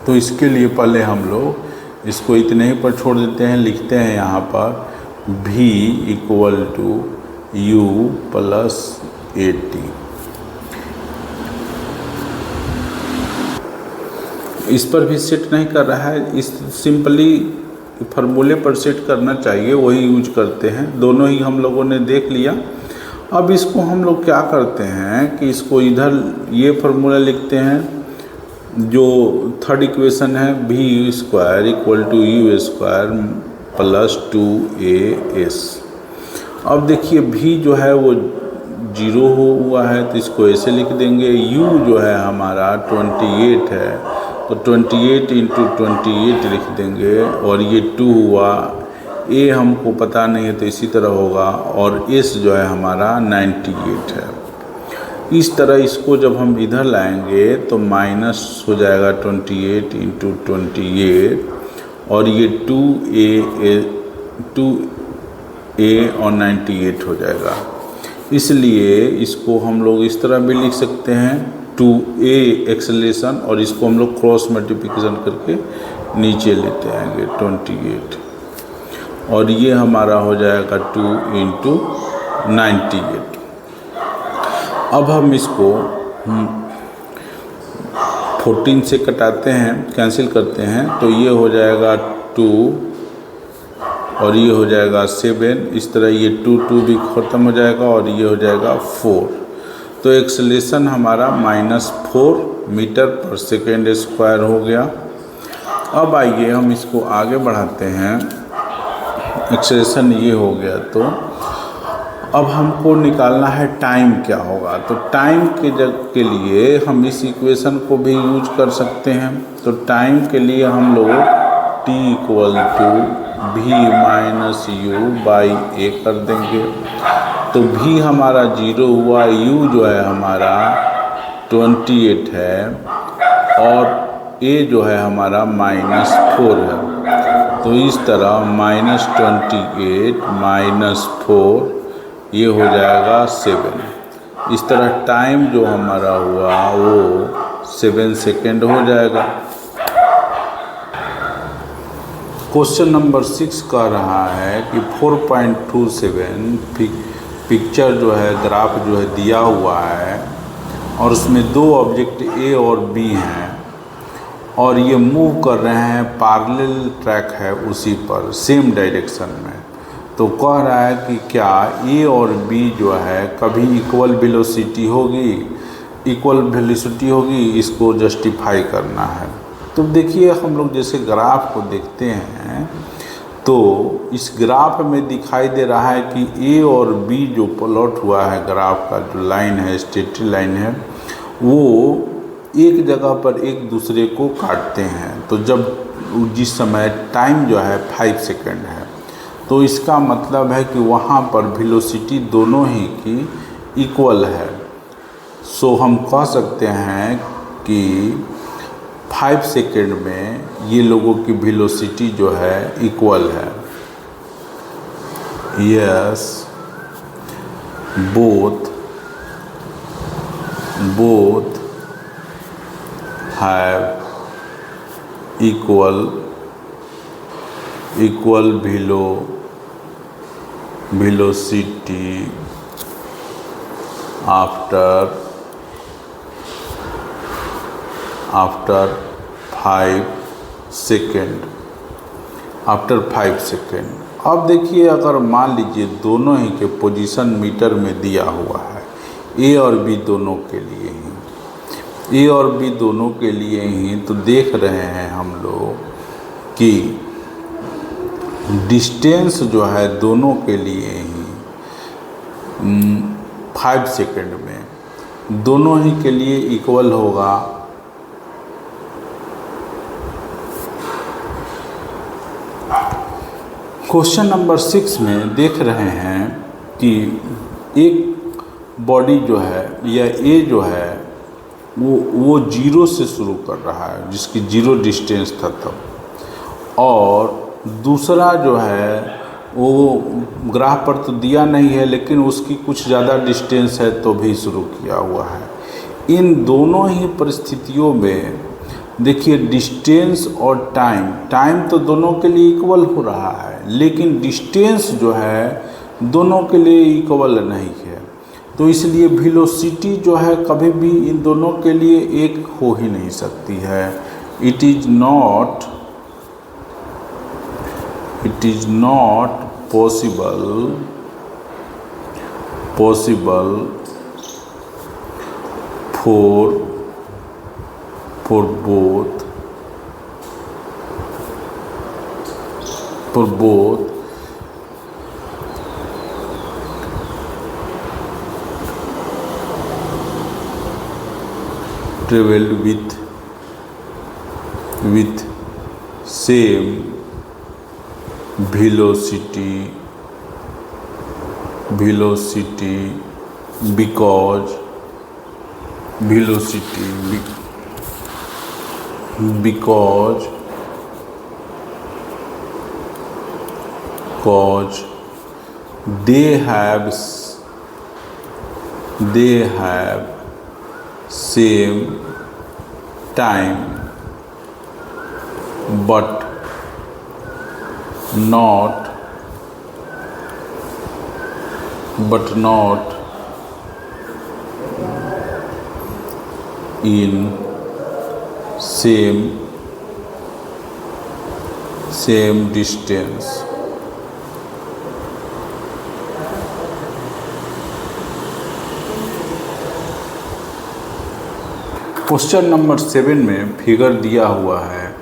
तो इसके लिए पहले हम लोग इसको इतने ही पर छोड़ देते हैं। लिखते हैं यहाँ पर v equal to U plus A T. इस पर भी सेट नहीं कर रहा है, इस सिंपली फार्मूले पर सेट करना चाहिए, वही यूज करते हैं। दोनों ही हम लोगों ने देख लिया। अब इसको हम लोग क्या करते हैं कि इसको इधर ये फार्मूला लिखते हैं, जो थर्ड इक्वेशन है v square equal to U square plus 2as। अब देखिए v जो है वो 0 हुआ है, तो इसको ऐसे लिख देंगे। u जो है हमारा 28 है, तो 28 × 28 लिख देंगे। और ये 2 हुआ, a हमको पता नहीं है तो इसी तरह होगा, और s जो है हमारा 98 है। इस तरह इसको जब हम इधर लाएंगे तो माइनस हो जाएगा 28 × 28, और ये 2a और 98 हो जाएगा। इसलिए इसको हम लोग इस तरह भी लिख सकते हैं 2a एक्सेलरेशन, और इसको हम लोग क्रॉस मल्टीप्लिकेशन करके नीचे लेते आएंगे 28, और ये हमारा हो जाएगा 2 × 98। अब हम इसको 14 से कटाते हैं, कैंसिल करते हैं, तो ये हो जाएगा 2 और ये हो जाएगा 7। इस तरह ये 2 भी ख़त्म हो जाएगा और ये हो जाएगा 4। तो एक्सेलरेशन हमारा -4 मीटर पर सेकेंड स्क्वायर हो गया। अब आइए हम इसको आगे बढ़ाते हैं। एक्सेलरेशन ये हो गया, तो अब हमको निकालना है टाइम क्या होगा। तो टाइम के लिए हम इस इक्वेशन को भी यूज कर सकते हैं। तो टाइम के लिए हम लोग t = v-u/a कर देंगे। तो v हमारा 0 हुआ, u जो है हमारा 28 है और a जो है हमारा -4 है। तो इस तरह -28 -4 ये हो जाएगा 7। इस तरह टाइम जो हमारा हुआ वो 7 सेकेंड हो जाएगा। क्वेश्चन नंबर 6 कह रहा है कि 4.27 पिक्चर जो है, ग्राफ जो है दिया हुआ है और उसमें 2 ऑब्जेक्ट ए और बी हैं और ये मूव कर रहे हैं, पैरेलल ट्रैक है उसी पर, सेम डायरेक्शन में। तो कह रहा है कि क्या ए और बी जो है कभी इक्वल वेलोसिटी होगी, इसको जस्टिफाई करना है। तो देखिए, हम लोग जैसे ग्राफ को देखते हैं तो इस ग्राफ में दिखाई दे रहा है कि ए और बी जो प्लॉट हुआ है, ग्राफ का जो लाइन है, स्ट्रेट लाइन है, वो एक जगह पर एक दूसरे को काटते हैं। तो जिस समय टाइम जो है 5 सेकंड है, तो इसका मतलब है कि वहाँ पर वेलोसिटी दोनों ही की इक्वल है। सो हम कह सकते हैं कि 5 सेकंड में ये लोगों की वेलोसिटी जो है इक्वल है। Yes, both have equal velocity after 5 second. अब देखिए, अगर मान लीजिए दोनों ही के पोजीशन मीटर में दिया हुआ है, ए और बी दोनों के लिए ही, तो देख रहे हैं हम लोग कि डिस्टेंस जो है दोनों के लिए ही 5 सेकेंड में दोनों ही के लिए इक्वल होगा। क्वेश्चन नंबर 6 में देख रहे हैं कि एक बॉडी जो है या ए जो है वो 0 से शुरू कर रहा है, जिसकी 0 डिस्टेंस था तब, और दूसरा जो है वो ग्राफ पर तो दिया नहीं है लेकिन उसकी कुछ ज़्यादा डिस्टेंस है तो भी शुरू किया हुआ है। इन दोनों ही परिस्थितियों में देखिए, डिस्टेंस और टाइम तो दोनों के लिए इक्वल हो रहा है, लेकिन डिस्टेंस जो है दोनों के लिए इक्वल नहीं है। तो इसलिए वेलोसिटी जो है कभी भी इन दोनों के लिए एक हो ही नहीं सकती है। It is not possible for both traveled with same velocity because they have same time but not in same distance. Question number 7 में फिगर दिया हुआ है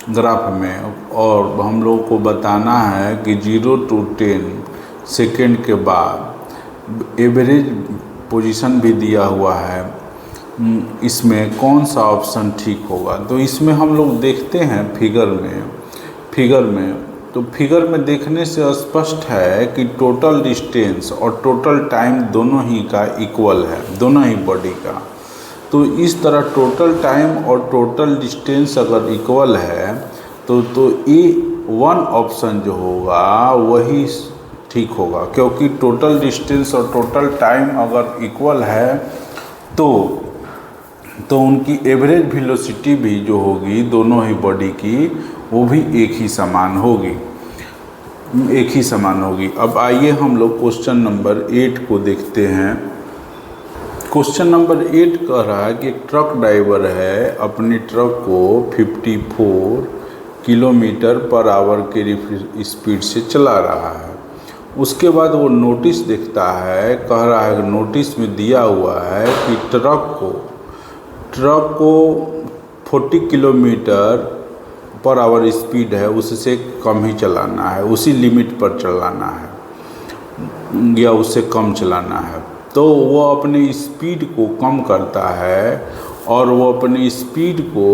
ग्राफ में, और हम लोग को बताना है कि 0 to 10 सेकेंड के बाद एवरेज पोजीशन भी दिया हुआ है। इसमें कौन सा ऑप्शन ठीक होगा? तो इसमें हम लोग देखते हैं फिगर में तो फिगर में देखने से स्पष्ट है कि टोटल डिस्टेंस और टोटल टाइम दोनों ही का इक्वल है, दोनों ही बॉडी का। तो इस तरह टोटल टाइम और टोटल डिस्टेंस अगर इक्वल है तो A1 ऑप्शन जो होगा वही ठीक होगा, क्योंकि टोटल डिस्टेंस और टोटल टाइम अगर इक्वल है तो उनकी एवरेज वेलोसिटी भी जो होगी दोनों ही बॉडी की, वो भी एक ही समान होगी। अब आइए हम लोग क्वेश्चन नंबर 8 को देखते हैं। क्वेश्चन नंबर 8 कह रहा है कि एक ट्रक ड्राइवर है, अपने ट्रक को 54 किलोमीटर पर आवर के स्पीड से चला रहा है। उसके बाद वो नोटिस देखता है, कह रहा है नोटिस में दिया हुआ है कि ट्रक को 40 किलोमीटर पर आवर स्पीड है, उससे कम ही चलाना है, उसी लिमिट पर चलाना है या उससे कम चलाना है। तो वो अपने स्पीड को कम करता है और वो अपनी स्पीड को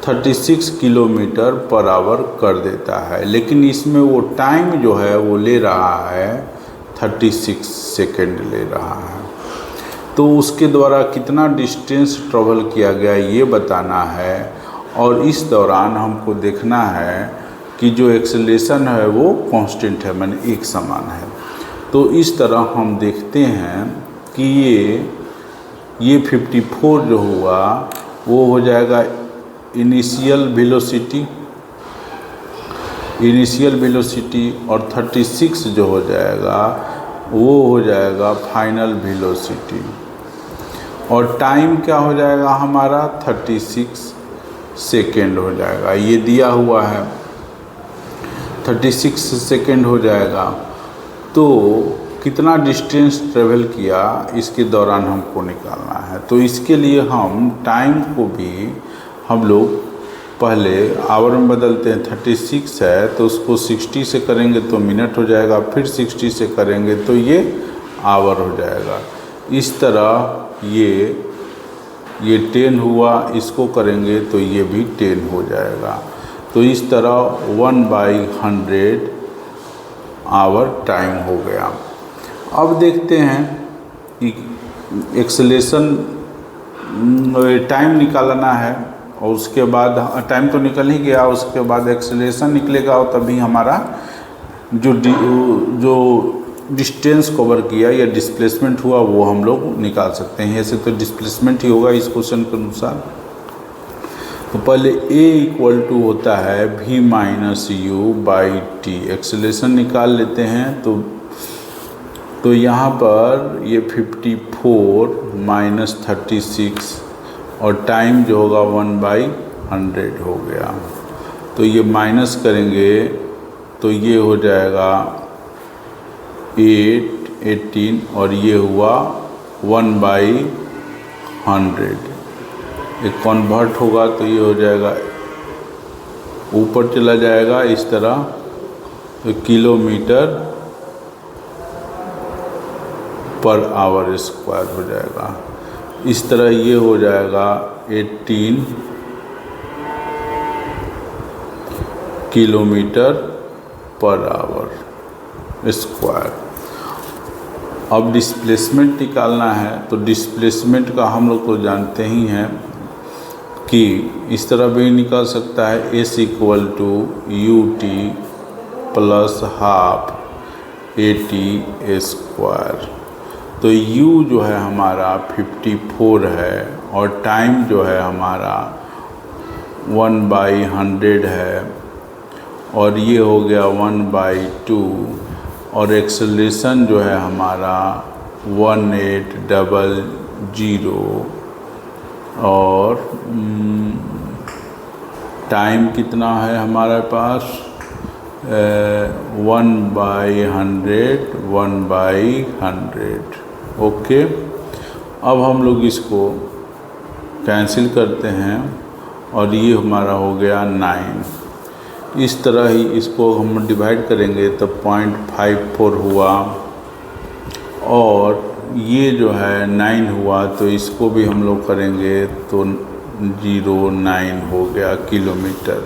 36 किलोमीटर पर आवर कर देता है, लेकिन इसमें वो टाइम जो है वो ले रहा है 36 सेकेंड ले रहा है। तो उसके द्वारा कितना डिस्टेंस ट्रेवल किया गया ये बताना है, और इस दौरान हमको देखना है कि जो एक्सेलरेशन है वो कांस्टेंट है, माने एक समान है। तो इस तरह हम देखते हैं कि ये 54 जो हुआ वो हो जाएगा इनिशियल वेलोसिटी और 36 जो हो जाएगा वो हो जाएगा फाइनल वेलोसिटी, और टाइम क्या हो जाएगा हमारा 36 सेकेंड हो जाएगा। ये दिया हुआ है 36 सेकेंड हो जाएगा। तो कितना डिस्टेंस ट्रेवल किया इसके दौरान हमको निकालना है। तो इसके लिए हम टाइम को भी हम लोग पहले आवर में बदलते हैं। 36 है तो उसको 60 से करेंगे तो मिनट हो जाएगा, फिर 60 से करेंगे तो ये आवर हो जाएगा। इस तरह ये 10 हुआ, इसको करेंगे तो ये भी 10 हो जाएगा। तो इस तरह 1/100 आवर टाइम हो गया। अब देखते हैं कि एक्सेलरेशन टाइम निकालना है, और उसके बाद टाइम तो निकल ही गया, उसके बाद एक्सेलरेशन निकलेगा और तभी हमारा जो डिस्टेंस कवर किया या डिस्प्लेसमेंट हुआ वो हम लोग निकाल सकते हैं। ऐसे तो डिस्प्लेसमेंट ही होगा इस क्वेश्चन के अनुसार। तो पहले A = होता है V-U/T। एक्सेलरेशन निकाल लेते हैं। तो यहाँ पर ये 54 - 36 और टाइम जो होगा 1/100 हो गया। तो ये माइनस करेंगे तो ये हो जाएगा 8, 18 और ये हुआ 1/100। ये कन्वर्ट होगा तो ये हो जाएगा, ऊपर चला जाएगा इस तरह, तो किलोमीटर पर आवर स्क्वायर हो जाएगा। इस तरह ये हो जाएगा 18 किलोमीटर पर आवर स्क्वायर। अब डिस्प्लेसमेंट निकालना है। तो डिस्प्लेसमेंट का हम लोग तो जानते ही हैं कि इस तरह भी निकाल सकता है, S = UT + ½ AT²। तो U जो है हमारा 54 है और टाइम जो है हमारा 1/100 है, और ये हो गया 1/2, और एक्सेलरेशन जो है हमारा 1800 और टाइम कितना है हमारे पास 1/100 ओके। अब हम लोग इसको कैंसिल करते हैं और ये हमारा हो गया 9। इस तरह ही इसको हम डिवाइड करेंगे तो 0.54 हुआ, और ये जो है 9 हुआ, तो इसको भी हम लोग करेंगे तो 09 हो गया किलोमीटर।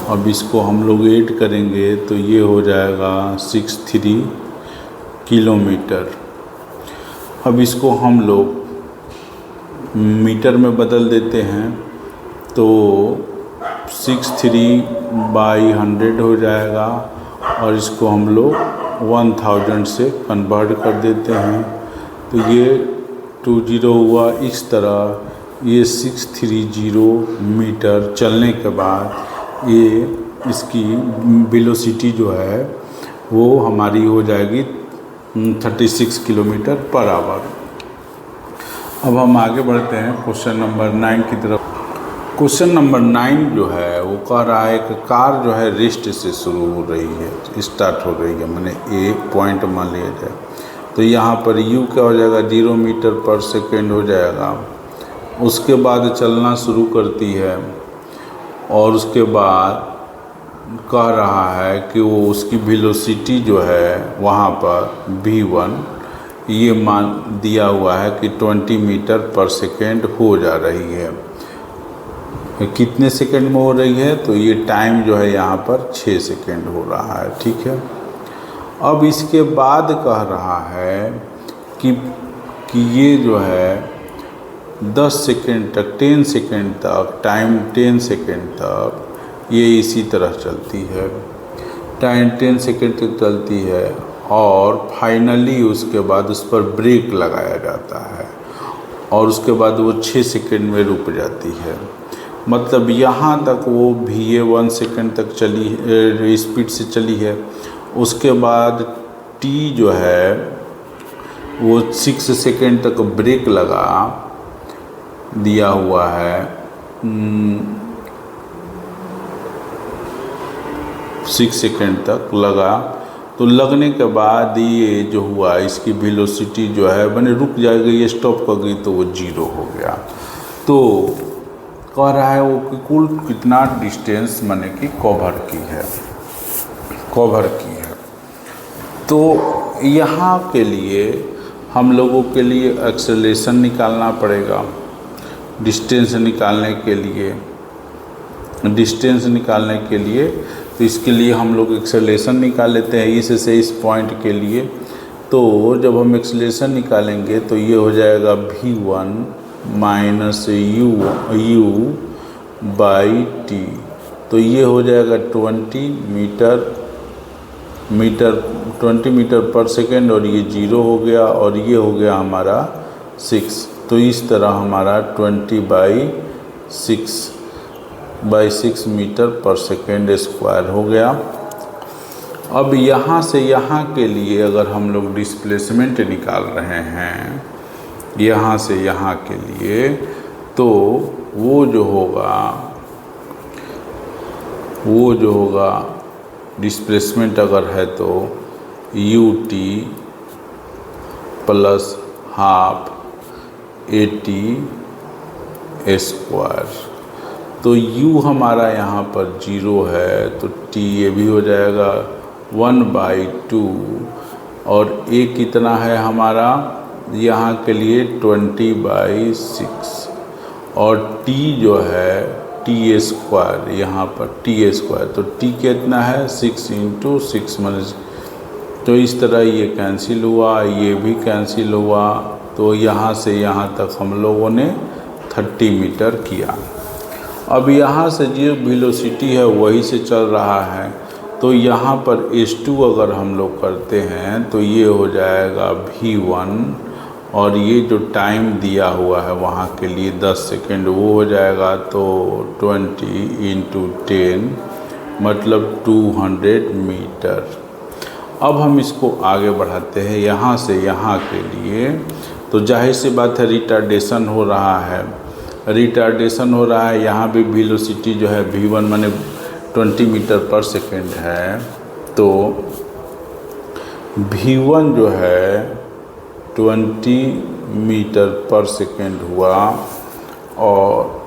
अब इसको हम लोग ऐड करेंगे तो ये हो जाएगा 63 किलोमीटर। अब इसको हम लोग मीटर में बदल देते हैं तो 63/100 हो जाएगा, और इसको हम लोग 1000 से कन्वर्ट कर देते हैं तो ये 20 हुआ। इस तरह ये 630 मीटर चलने के बाद ये इसकी वेलोसिटी जो है वो हमारी हो जाएगी 36 किलोमीटर पर आवर। अब हम आगे बढ़ते हैं क्वेश्चन नंबर 9 की तरफ। क्वेश्चन नंबर 9 जो है वो कह रहा है कि कार जो है रेस्ट से शुरू हो रही है, स्टार्ट हो रही है, मैंने एक पॉइंट मान लिया जाए तो यहाँ पर u क्या हो जाएगा 0 मीटर पर सेकेंड हो जाएगा। उसके बाद चलना शुरू करती है और उसके बाद कह रहा है कि वो उसकी वेलोसिटी जो है वहाँ पर v1 ये मान दिया हुआ है कि 20 मीटर पर सेकेंड हो जा रही है। कितने सेकेंड में हो रही है तो ये टाइम जो है यहाँ पर 6 सेकेंड हो रहा है, ठीक है। अब इसके बाद कह रहा है कि ये जो है 10 सेकेंड तक 10 सेकेंड तक टाइम 10 सेकेंड तक ये इसी तरह चलती है, टाइम 10 सेकेंड तक चलती है, और फाइनली उसके बाद उस पर ब्रेक लगाया जाता है और उसके बाद वो 6 सेकेंड में रुक जाती है। मतलब यहाँ तक वो भी 1 सेकेंड तक चली स्पीड से चली है। उसके बाद t जो है वो 6 सेकेंड तक ब्रेक लगा दिया हुआ है, 6 सेकेंड तक लगा। तो लगने के बाद ये जो हुआ इसकी वेलोसिटी जो है मैंने रुक जाएगी, ये स्टॉप कर गई तो वो 0 हो गया। तो कह रहा है वो कि कुल कितना डिस्टेंस मैंने कि कवर की है। तो यहाँ के लिए हम लोगों के लिए एक्सेलरेशन निकालना पड़ेगा। डिस्टेंस निकालने के लिए तो इसके लिए हम लोग एक्सेलरेशन निकाल लेते हैं इस से इस पॉइंट के लिए। तो जब हम एक्सेलरेशन निकालेंगे तो ये हो जाएगा v1 माइनस u/t। तो ये हो जाएगा 20 मीटर पर सेकेंड, और ये 0 हो गया, और ये हो गया हमारा 6। तो इस तरह हमारा 20/6 मीटर पर सेकेंड स्क्वायर हो गया। अब यहाँ से यहाँ के लिए अगर हम लोग डिस्प्लेसमेंट निकाल रहे हैं यहाँ से यहाँ के लिए, तो वो जो होगा डिस्प्लेसमेंट अगर है तो ut plus half at square. तो u हमारा यहाँ पर 0 है तो t ये भी हो जाएगा 1/2, और a कितना है हमारा यहाँ के लिए 20/6, और t जो है t स्क्वायर यहाँ पर t स्क्वायर, तो t कितना है 6 × 6 माइनस। तो इस तरह ये कैंसिल हुआ, ये भी कैंसिल हुआ। तो यहाँ से यहाँ तक हम लोगों ने 30 मीटर किया। अब यहाँ से जो वेलोसिटी है वही से चल रहा है, तो यहाँ पर s2 अगर हम लोग करते हैं तो ये हो जाएगा v1, और ये जो टाइम दिया हुआ है वहाँ के लिए 10 सेकेंड वो हो जाएगा तो 20 × 10 मतलब 200 मीटर। अब हम इसको आगे बढ़ाते हैं यहाँ से यहाँ के लिए। तो जाहिर सी बात है रिटार्डेशन हो रहा है। रिटार्डेशन हो रहा है, यहाँ भी वेलोसिटी जो है v1 माने 20 मीटर पर सेकेंड है, तो v1 जो है 20 मीटर पर सेकेंड हुआ और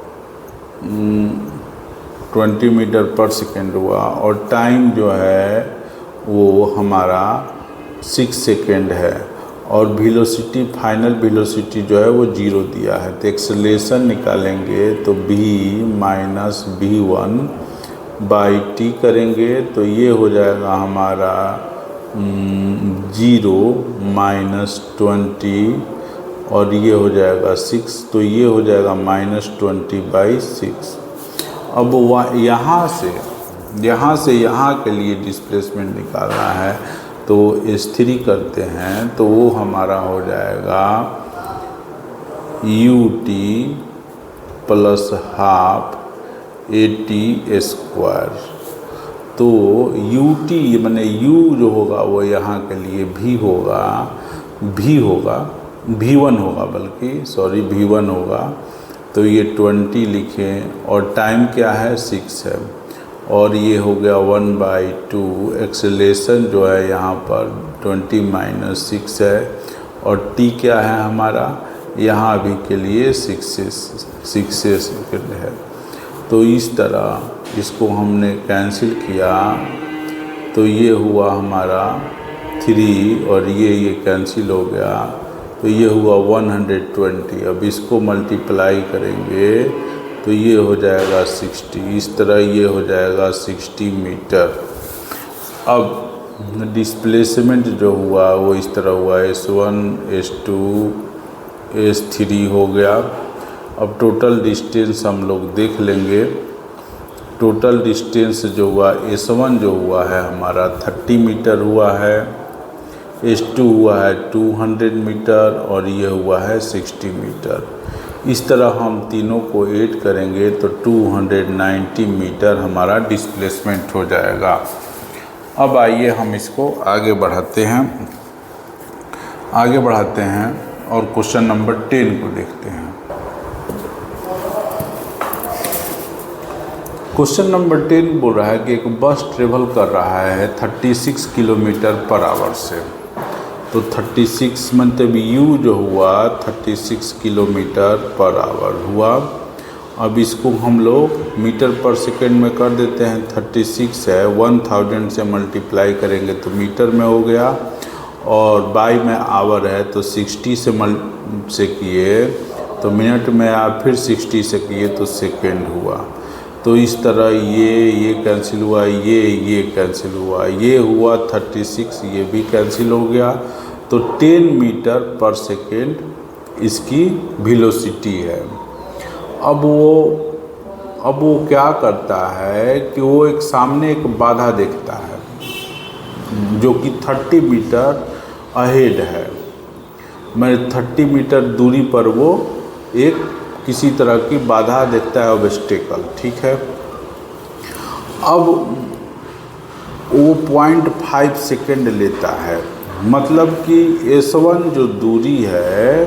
20 मीटर पर सेकेंड हुआ और टाइम जो है वो हमारा 6 सेकेंड है और वेलोसिटी, फाइनल वेलोसिटी जो है वो 0 दिया है। तो एक्सेलरेशन निकालेंगे तो v minus v1 by T करेंगे तो ये हो जाएगा हमारा 0 माइनस 20 और ये हो जाएगा 6, तो ये हो जाएगा -20/6। अब यहाँ से यहाँ के लिए डिस्प्लेसमेंट निकालना है तो S3 करते हैं तो वो हमारा हो जाएगा ut प्लस हाफ AT²। तो ut माने u जो होगा वो यहाँ के लिए v होगा v1 होगा, बल्कि सॉरी v1 होगा। तो ये 20 लिखें और टाइम क्या है 6 है और ये हो गया 1/2। एक्सेलरेशन जो है यहाँ पर 20 माइनस 6 है और t क्या है हमारा यहाँ अभी के लिए 6 सेकेंड है। तो इस तरह इसको हमने कैंसिल किया तो ये हुआ हमारा 3 और ये कैंसिल हो गया तो ये हुआ 120। अब इसको मल्टीप्लाई करेंगे तो ये हो जाएगा 60, इस तरह ये हो जाएगा 60 मीटर। अब डिस्प्लेसमेंट जो हुआ वो इस तरह हुआ, S1 S2 S3 हो गया। अब टोटल डिस्टेंस हम लोग देख लेंगे। टोटल डिस्टेंस जो हुआ S1 जो हुआ है हमारा 30 मीटर हुआ है, S2 हुआ है 200 मीटर और ये हुआ है 60 मीटर। इस तरह हम तीनों को ऐड करेंगे तो 290 मीटर हमारा डिस्प्लेसमेंट हो जाएगा। अब आइए हम इसको आगे बढ़ाते हैं और क्वेश्चन नंबर 10 को देखते हैं। क्वेश्चन नंबर 10 बोल रहा है कि एक बस ट्रेवल कर रहा है 36 किलोमीटर पर आवर से। तो 36 मतलब u जो हुआ 36 किलोमीटर पर आवर हुआ। अब इसको हम लोग मीटर पर सेकेंड में कर देते हैं। 36 है 1000 से मल्टीप्लाई करेंगे तो मीटर में हो गया और बाई में आवर है तो 60 से किए तो मिनट में, आप फिर 60 से किए तो सेकेंड हुआ। तो इस तरह ये कैंसिल हुआ, ये कैंसिल हुआ, ये हुआ 36, ये भी कैंसिल हो गया। तो 10 मीटर पर सेकेंड इसकी वेलोसिटी है। अब वो क्या करता है कि वो एक सामने एक बाधा देखता है जो कि 30 मीटर अहेड है। मैं 30 मीटर दूरी पर वो एक किसी तरह की बाधा देखता है, ऑब्स्टेकल, ठीक है। अब वो 0.5 सेकेंड लेता है, मतलब कि S1 जो दूरी है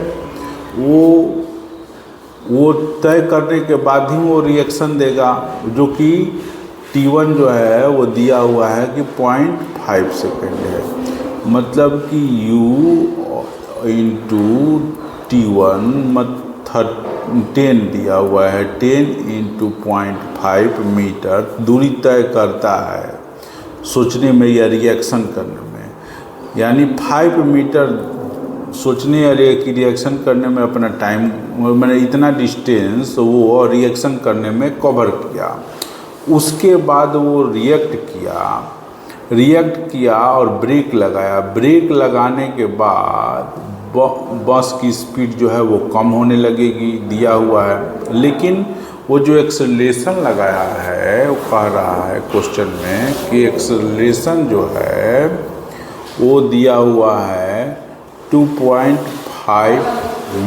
वो तय करने के बाद ही वो रिएक्शन देगा, जो कि T1 जो है वो दिया हुआ है कि 0.5 सेकेंड है। मतलब कि U इंटू T1 10 दिया हुआ है, 10 इंटू 0.5 मीटर दूरी तय करता है सोचने में या रिएक्शन करने में। यानी 5 मीटर सोचने या रिएक्शन करने में अपना टाइम, मैंने इतना डिस्टेंस वो रिएक्शन करने में कवर किया। उसके बाद वो रिएक्ट किया और ब्रेक लगाया। ब्रेक लगाने के बाद बस की स्पीड जो है वो कम होने लगेगी, दिया हुआ है। लेकिन वो जो एक्सेलरेशन लगाया है वो कह रहा है क्वेश्चन में कि एक्सेलरेशन जो है वो दिया हुआ है 2.5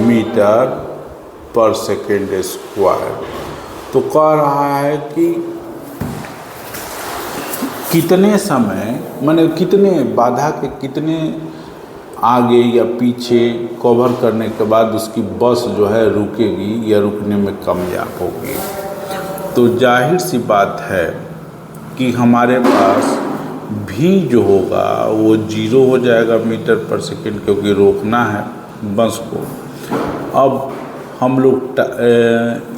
मीटर पर सेकेंड स्क्वायर। तो कह रहा है कि कितने समय, माने कितने बाधा के कितने आगे या पीछे कवर करने के बाद उसकी बस जो है रुकेगी या रुकने में कामयाब होगी। तो जाहिर सी बात है कि हमारे पास भी जो होगा वो 0 हो जाएगा मीटर पर सेकेंड, क्योंकि रोकना है बस को। अब हम लोग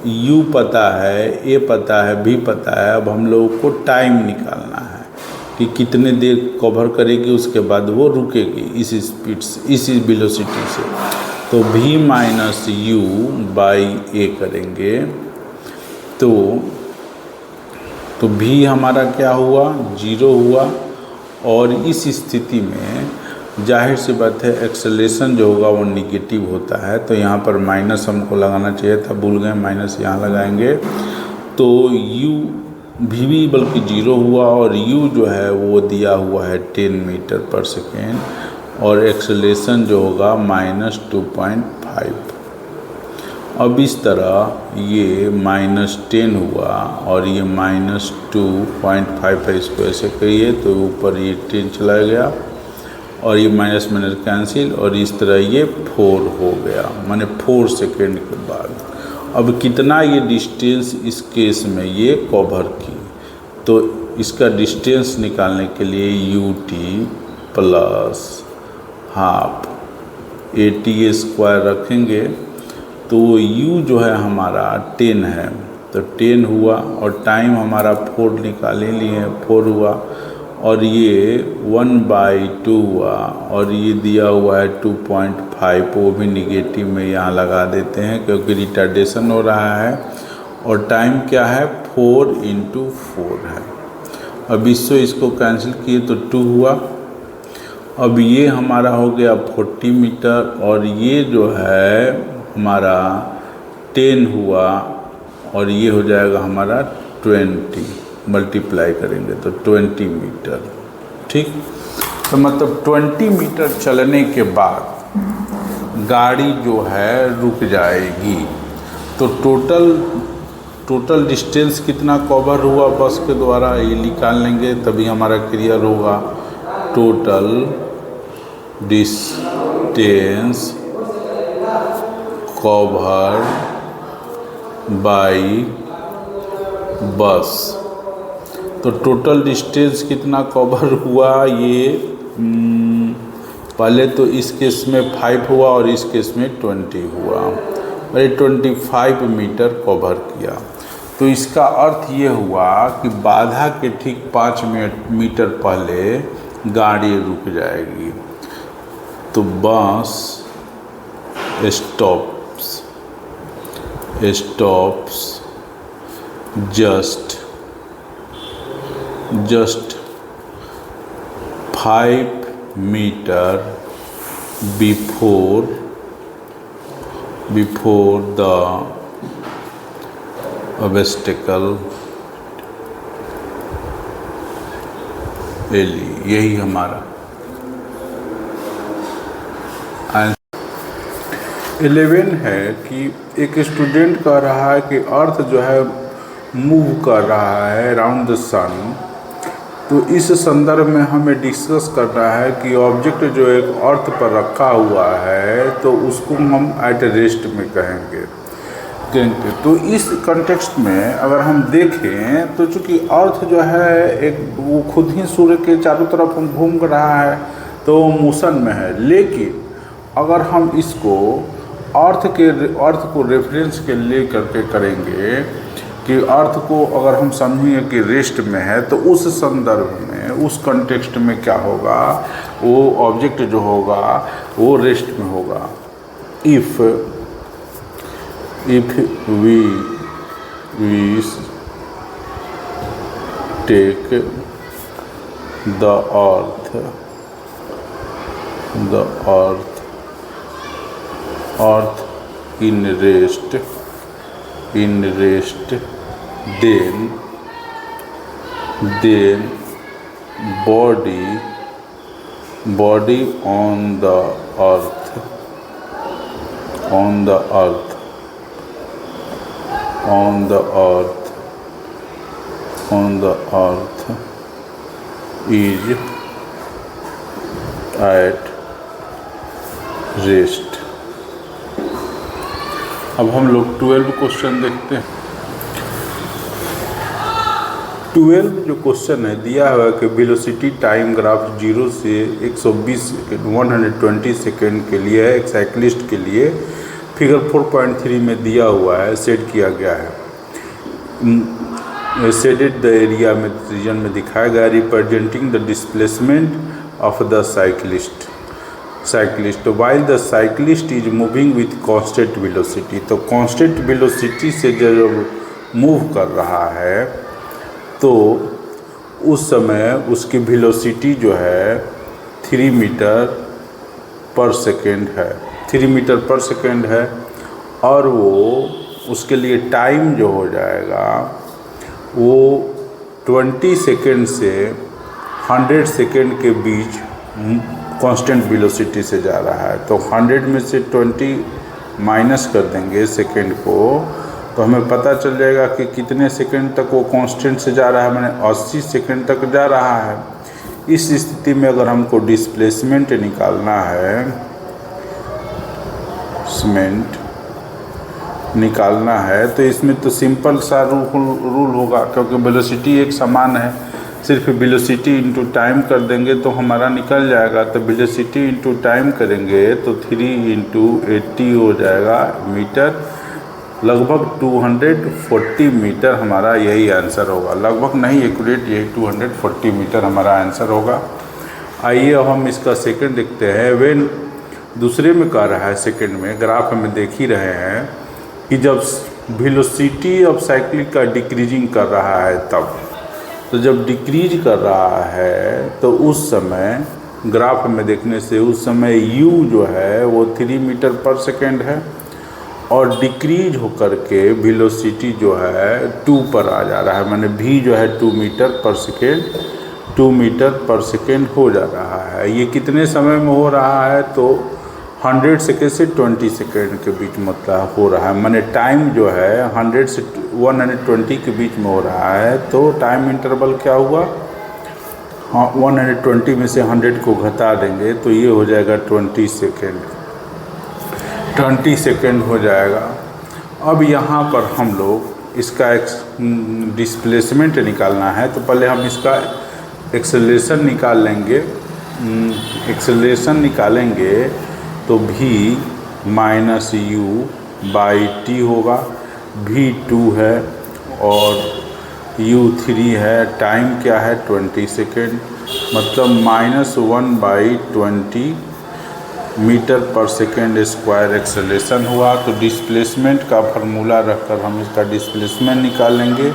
यू पता है, ए पता है, भी पता है, अब हम लोगों को टाइम निकालना है कि कितने देर कवर करेगी, उसके बाद वो रुकेगी इस स्पीड से, इस वेलोसिटी से। तो v माइनस यू बाई ए करेंगे तो v हमारा क्या हुआ, 0 हुआ। और इस स्थिति में जाहिर सी बात है एक्सेलरेशन जो होगा वो निगेटिव होता है। तो यहाँ पर माइनस हमको लगाना चाहिए था, भूल गए, माइनस यहाँ लगाएंगे। तो u भी बल्कि 0 हुआ और u जो है वो दिया हुआ है 10 मीटर पर सेकेंड और एक्सेलरेशन जो होगा -2.5। अब इस तरह ये -10 हुआ और ये -2.5 है, इसको ऐसे करिए तो ऊपर ये 10 चला गया और ये माइनस माइनस कैंसिल और इस तरह ये 4 हो गया, माने 4 सेकेंड के बाद। अब कितना ये डिस्टेंस इस केस में ये कवर की, तो इसका डिस्टेंस निकालने के लिए ut प्लस हाफ AT² रखेंगे। तो u जो है हमारा 10 है, तो 10 हुआ और टाइम हमारा 4 निकाले लिए, 4 हुआ और ये 1/2 हुआ और ये दिया हुआ है 2.5, वो भी निगेटिव में यहाँ लगा देते हैं क्योंकि रिटार्डेशन हो रहा है। और टाइम क्या है, 4 × 4 है। अब इसको कैंसिल किए तो 2 हुआ। अब ये हमारा हो गया 40 मीटर और ये जो है हमारा 10 हुआ और ये हो जाएगा हमारा 20, मल्टीप्लाई करेंगे तो 20 मीटर। ठीक, तो मतलब 20 मीटर चलने के बाद गाड़ी जो है रुक जाएगी। तो टोटल डिस्टेंस कितना कवर हुआ बस के द्वारा ये निकाल लेंगे, तभी हमारा क्लियर होगा। Total distance cover by bus, तो टोटल डिस्टेंस कितना कवर हुआ, ये पहले तो इस केस में 5 हुआ और इस केस में 20 हुआ और 25 मीटर कवर किया। तो इसका अर्थ ये हुआ कि बाधा के ठीक 5 मीटर पहले गाड़ी रुक जाएगी। तो bus stops just 5 meter before the obstacle alley, यही हमारा 11 है कि एक स्टूडेंट कह रहा है कि अर्थ जो है मूव कर रहा है अराउंड द सन। तो इस संदर्भ में हमें डिस्कस करना है कि ऑब्जेक्ट जो एक अर्थ पर रखा हुआ है तो उसको हम एट रेस्ट में कहेंगे। तो इस कंटेक्स्ट में अगर हम देखें तो चूँकि अर्थ जो है एक वो खुद ही सूर्य के चारों तरफ घूम रहा है तो मोशन में है, लेकिन अगर हम इसको अर्थ को रेफरेंस के ले करके करेंगे कि अर्थ को अगर हम समझेंगे कि रेस्ट में है, तो उस संदर्भ में उस कंटेक्स्ट में क्या होगा, वो ऑब्जेक्ट जो होगा वो रेस्ट में होगा। If we take the earth in rest, then body on the earth is at rest. अब हम लोग 12 क्वेश्चन देखते हैं। 12 जो क्वेश्चन है दिया हुआ है कि वेलोसिटी टाइम ग्राफ 0 से 120 सेकेंड के लिए है, एक साइकिलिस्ट के लिए फिगर 4.3 में दिया हुआ है, सेट किया गया है। शेडेड द एरिया में रीजन में दिखाया गया, representing the displacement of the cyclist while the cyclist is moving with constant velocity. तो कांस्टेंट वेलोसिटी से जब मूव कर रहा है तो उस समय उसकी वेलोसिटी जो है 3 मीटर पर सेकेंड है, 3 मीटर पर सेकेंड है। और वो उसके लिए टाइम जो हो जाएगा वो 20 सेकेंड से 100 सेकेंड के बीच कांस्टेंट वेलोसिटी से जा रहा है। तो 100 में से 20 माइनस कर देंगे सेकेंड को, तो हमें पता चल जाएगा कि कितने सेकेंड तक वो कांस्टेंट से जा रहा है, माने 80 सेकेंड तक जा रहा है। इस स्थिति में अगर हमको डिस्प्लेसमेंट निकालना है तो इसमें तो सिंपल सा रूल होगा, क्योंकि वेलोसिटी एक समान है, सिर्फ वेलोसिटी इंटू टाइम कर देंगे तो हमारा निकल जाएगा। तो वेलोसिटी इंटू टाइम करेंगे तो 3 इंटू 80 हो जाएगा मीटर, लगभग 240 मीटर हमारा यही आंसर होगा। लगभग नहीं, एक्यूरेट यही 240 मीटर हमारा आंसर होगा। आइए अब हम इसका सेकंड देखते हैं। वेन दूसरे में कह रहा है, सेकंड में ग्राफ में देख ही रहे हैं कि जब वेलोसिटी ऑफ साइकिल का डिक्रीजिंग कर रहा है तब, तो जब डिक्रीज कर रहा है तो उस समय ग्राफ में देखने से उस समय u जो है वो 3 मीटर पर सेकेंड है और डिक्रीज होकर के वेलोसिटी जो है 2 पर आ जा रहा है, माने v जो है 2 मीटर पर सेकेंड हो जा रहा है। ये कितने समय में हो रहा है? तो 100 सेकेंड से 20 सेकेंड के बीच मतलब हो रहा है, माने टाइम जो है 100 से 120 के बीच में हो रहा है। तो टाइम इंटरवल क्या हुआ? हाँ, 120 में से 100 को घटा देंगे तो ये हो जाएगा 20 सेकेंड हो जाएगा। अब यहाँ पर हम लोग इसका एक डिस्प्लेसमेंट निकालना है, तो पहले हम इसका एक्सेलरेशन निकाल लेंगे। एक्सेलरेशन निकालेंगे तो v minus u by T होगा। v 2 है और u 3 है, टाइम क्या है 20 सेकेंड, मतलब -1/20 मीटर पर सेकेंड स्क्वायर एक्सेलरेशन हुआ। तो डिस्प्लेसमेंट का फार्मूला रखकर हम इसका डिस्प्लेसमेंट निकाल लेंगे।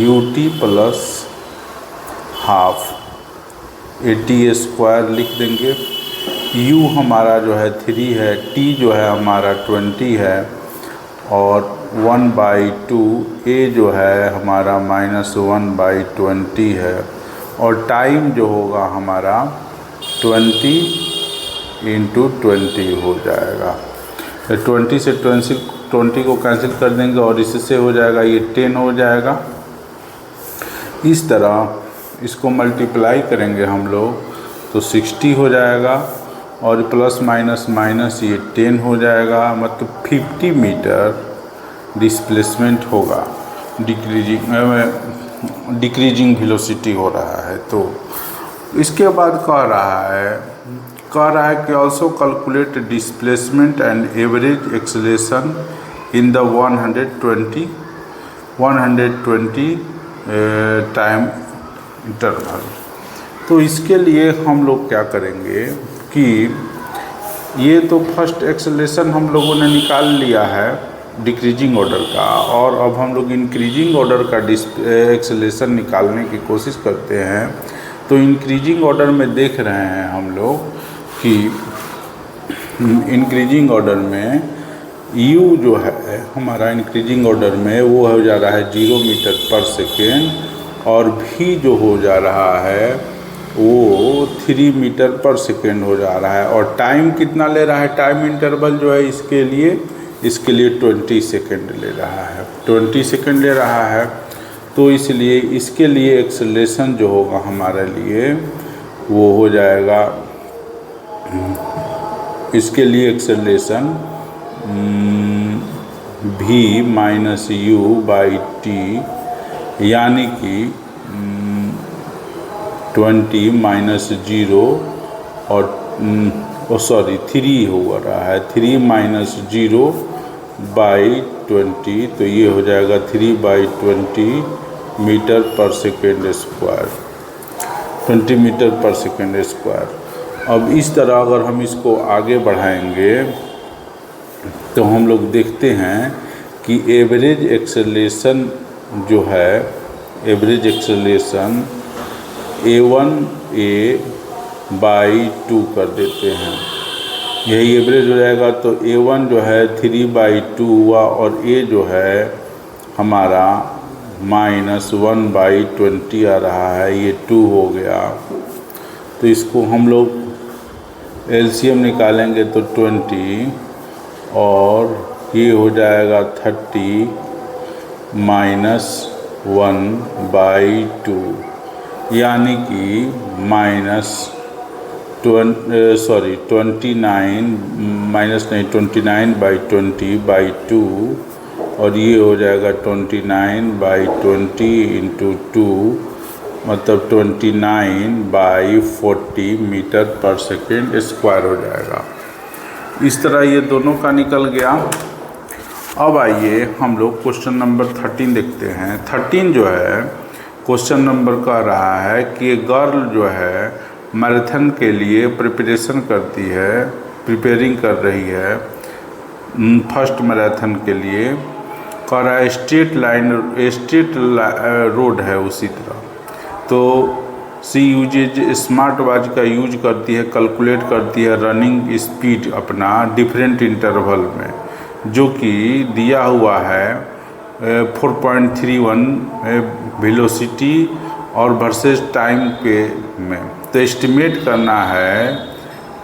ut प्लस हाफ AT² लिख देंगे। u हमारा जो है 3 है, t जो है हमारा 20 है और 1/2 a जो है हमारा -1/20 है और टाइम जो होगा हमारा 20 × 20 हो जाएगा। 20 से 20 को कैंसिल कर देंगे और इससे हो जाएगा ये 10 हो जाएगा। इस तरह इसको मल्टीप्लाई करेंगे हम लोग तो 60 हो जाएगा और प्लस माइनस ये 10 हो जाएगा, मतलब 50 मीटर डिस्प्लेसमेंट होगा। डिक्रीजिंग वेलोसिटी हो रहा है। तो इसके बाद कह रहा है कि also calculate displacement and average acceleration in the 120 time interval. तो इसके लिए हम लोग क्या करेंगे कि ये तो फर्स्ट एक्सेलरेशन हम लोगों ने निकाल लिया है डिक्रीजिंग ऑर्डर का, और अब हम लोग इंक्रीजिंग ऑर्डर का एक्सेलरेशन निकालने की कोशिश करते हैं। तो इंक्रीजिंग ऑर्डर में देख रहे हैं हम लोग कि इंक्रीजिंग ऑर्डर में u जो है हमारा इंक्रीजिंग ऑर्डर में वो हो जा रहा है 0 मीटर पर सेकेंड और v जो हो जा रहा है वो 3 मीटर पर सेकेंड हो जा रहा है। और टाइम कितना ले रहा है? टाइम इंटरवल जो है इसके लिए 20 सेकेंड ले रहा है, 20 सेकेंड ले रहा है। तो इसलिए इसके लिए एक्सेलरेशन जो होगा हमारे लिए वो हो जाएगा इसके लिए acceleration v minus U by T यानी कि 20 माइनस 0 और 3 हो रहा है 3 माइनस 0 बाई 20, तो ये हो जाएगा 3 बाई 20 मीटर पर सेकेंड स्क्वायर, 20 मीटर पर सेकेंड स्क्वायर। अब इस तरह अगर हम इसको आगे बढ़ाएंगे तो हम लोग देखते हैं कि एवरेज एक्सेलरेशन जो है, एवरेज एक्सेलरेशन a1 बाई 2 कर देते हैं, यही एवरेज हो जाएगा। तो a1 जो है 3 बाई 2 हुआ और a जो है हमारा माइनस 1 बाई 20 आ रहा है, ये 2 हो गया। तो इसको हम लोग एलसीएम निकालेंगे तो 20 और ये हो जाएगा 30 माइनस 1 बाई 2 यानी कि माइनस 29 माइनस नहीं 29 बाई 20 बाई 2 और ये हो जाएगा 29 बाई 20 इंटू 2 मतलब 29 बाई 40 मीटर पर सेकेंड स्क्वायर हो जाएगा। इस तरह ये दोनों का निकल गया। अब आइए हम लोग क्वेश्चन नंबर 13 देखते हैं। 13 जो है क्वेश्चन नंबर कह रहा है कि गर्ल जो है मैराथन के लिए प्रिपरेशन करती है, प्रिपेयरिंग कर रही है फर्स्ट मैराथन के लिए। कह रहा है स्ट्रेट रोड है उसी तरह, तो सी यूजेज स्मार्ट वॉच का यूज करती है, कैलकुलेट करती है रनिंग स्पीड अपना डिफरेंट इंटरवल में, जो कि दिया हुआ है 4.31 वेलोसिटी और वर्सेस टाइम के में। तो एस्टिमेट करना है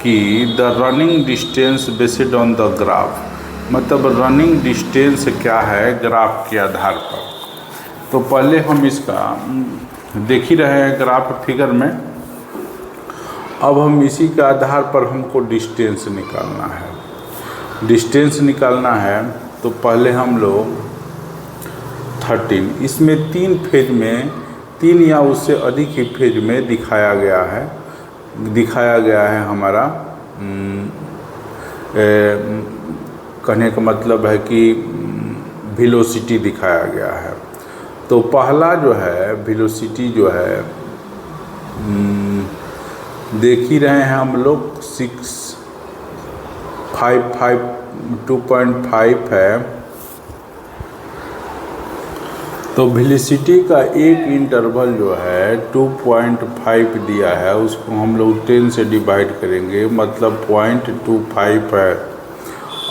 कि the running distance based on the graph, मतलब रनिंग डिस्टेंस क्या है ग्राफ के आधार पर। तो पहले हम इसका देख ही रहे हैं ग्राफ फिगर में, अब हम इसी के आधार पर हमको डिस्टेंस निकालना है। डिस्टेंस निकालना है तो पहले हम लोग 13, इसमें 3 फेज में, 3 या उससे अधिक ही फेज में दिखाया गया है हमारा कहने का मतलब है कि वेलोसिटी दिखाया गया है। तो पहला जो है वेलोसिटी जो है देख ही रहे हैं हम लोग 2.5 है। तो वेलोसिटी का एक इंटरवल जो है 2.5 दिया है, उसको हम लोग 10 से डिवाइड करेंगे, मतलब 0.25 है।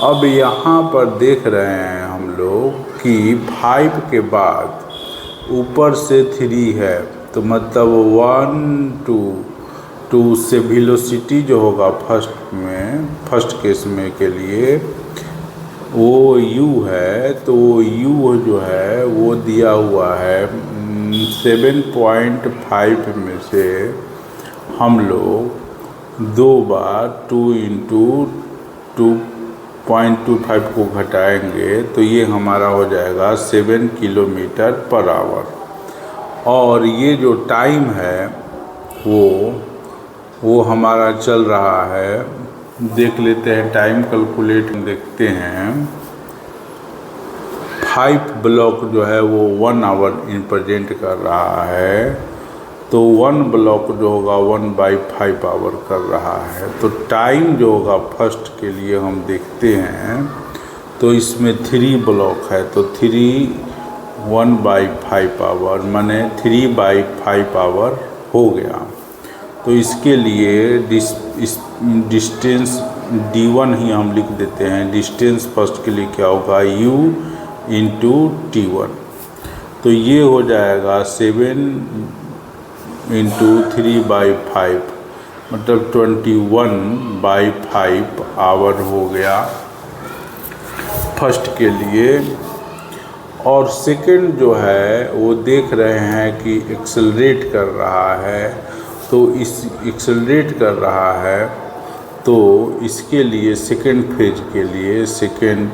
अब यहाँ पर देख रहे हैं हम लोग कि 5 के बाद ऊपर से 3 है, तो मतलब 1 2 से वेलोसिटी जो होगा फर्स्ट केस में के लिए वो u है, तो वो u जो है वो दिया हुआ है 7.5 में से हम लोग 2 बार 2 इंटू 2.25 को घटाएंगे तो ये हमारा हो जाएगा 7 किलोमीटर पर आवर। और ये जो टाइम है वो हमारा चल रहा है, देख लेते हैं टाइम कैलकुलेट देखते हैं। 5 ब्लॉक जो है वो 1 आवर इन प्रेजेंट कर रहा है, तो 1 ब्लॉक जो होगा 1/5 आवर कर रहा है। तो टाइम जो होगा फर्स्ट के लिए हम देखते हैं, तो इसमें 3 ब्लॉक है, तो 3 1/5 आवर माने 3/5 आवर हो गया। तो इसके लिए डिस्टेंस d1 ही हम लिख देते हैं। डिस्टेंस फर्स्ट के लिए क्या होगा u इंटू t1, तो ये हो जाएगा 7 इंटू 3/5 मतलब 21/5 आवर हो गया फर्स्ट के लिए। और सेकंड जो है वो देख रहे हैं कि एक्सेलरेट कर रहा है, तो इस एक्सेलरेट कर रहा है तो इसके लिए सेकेंड फेज के लिए सेकेंड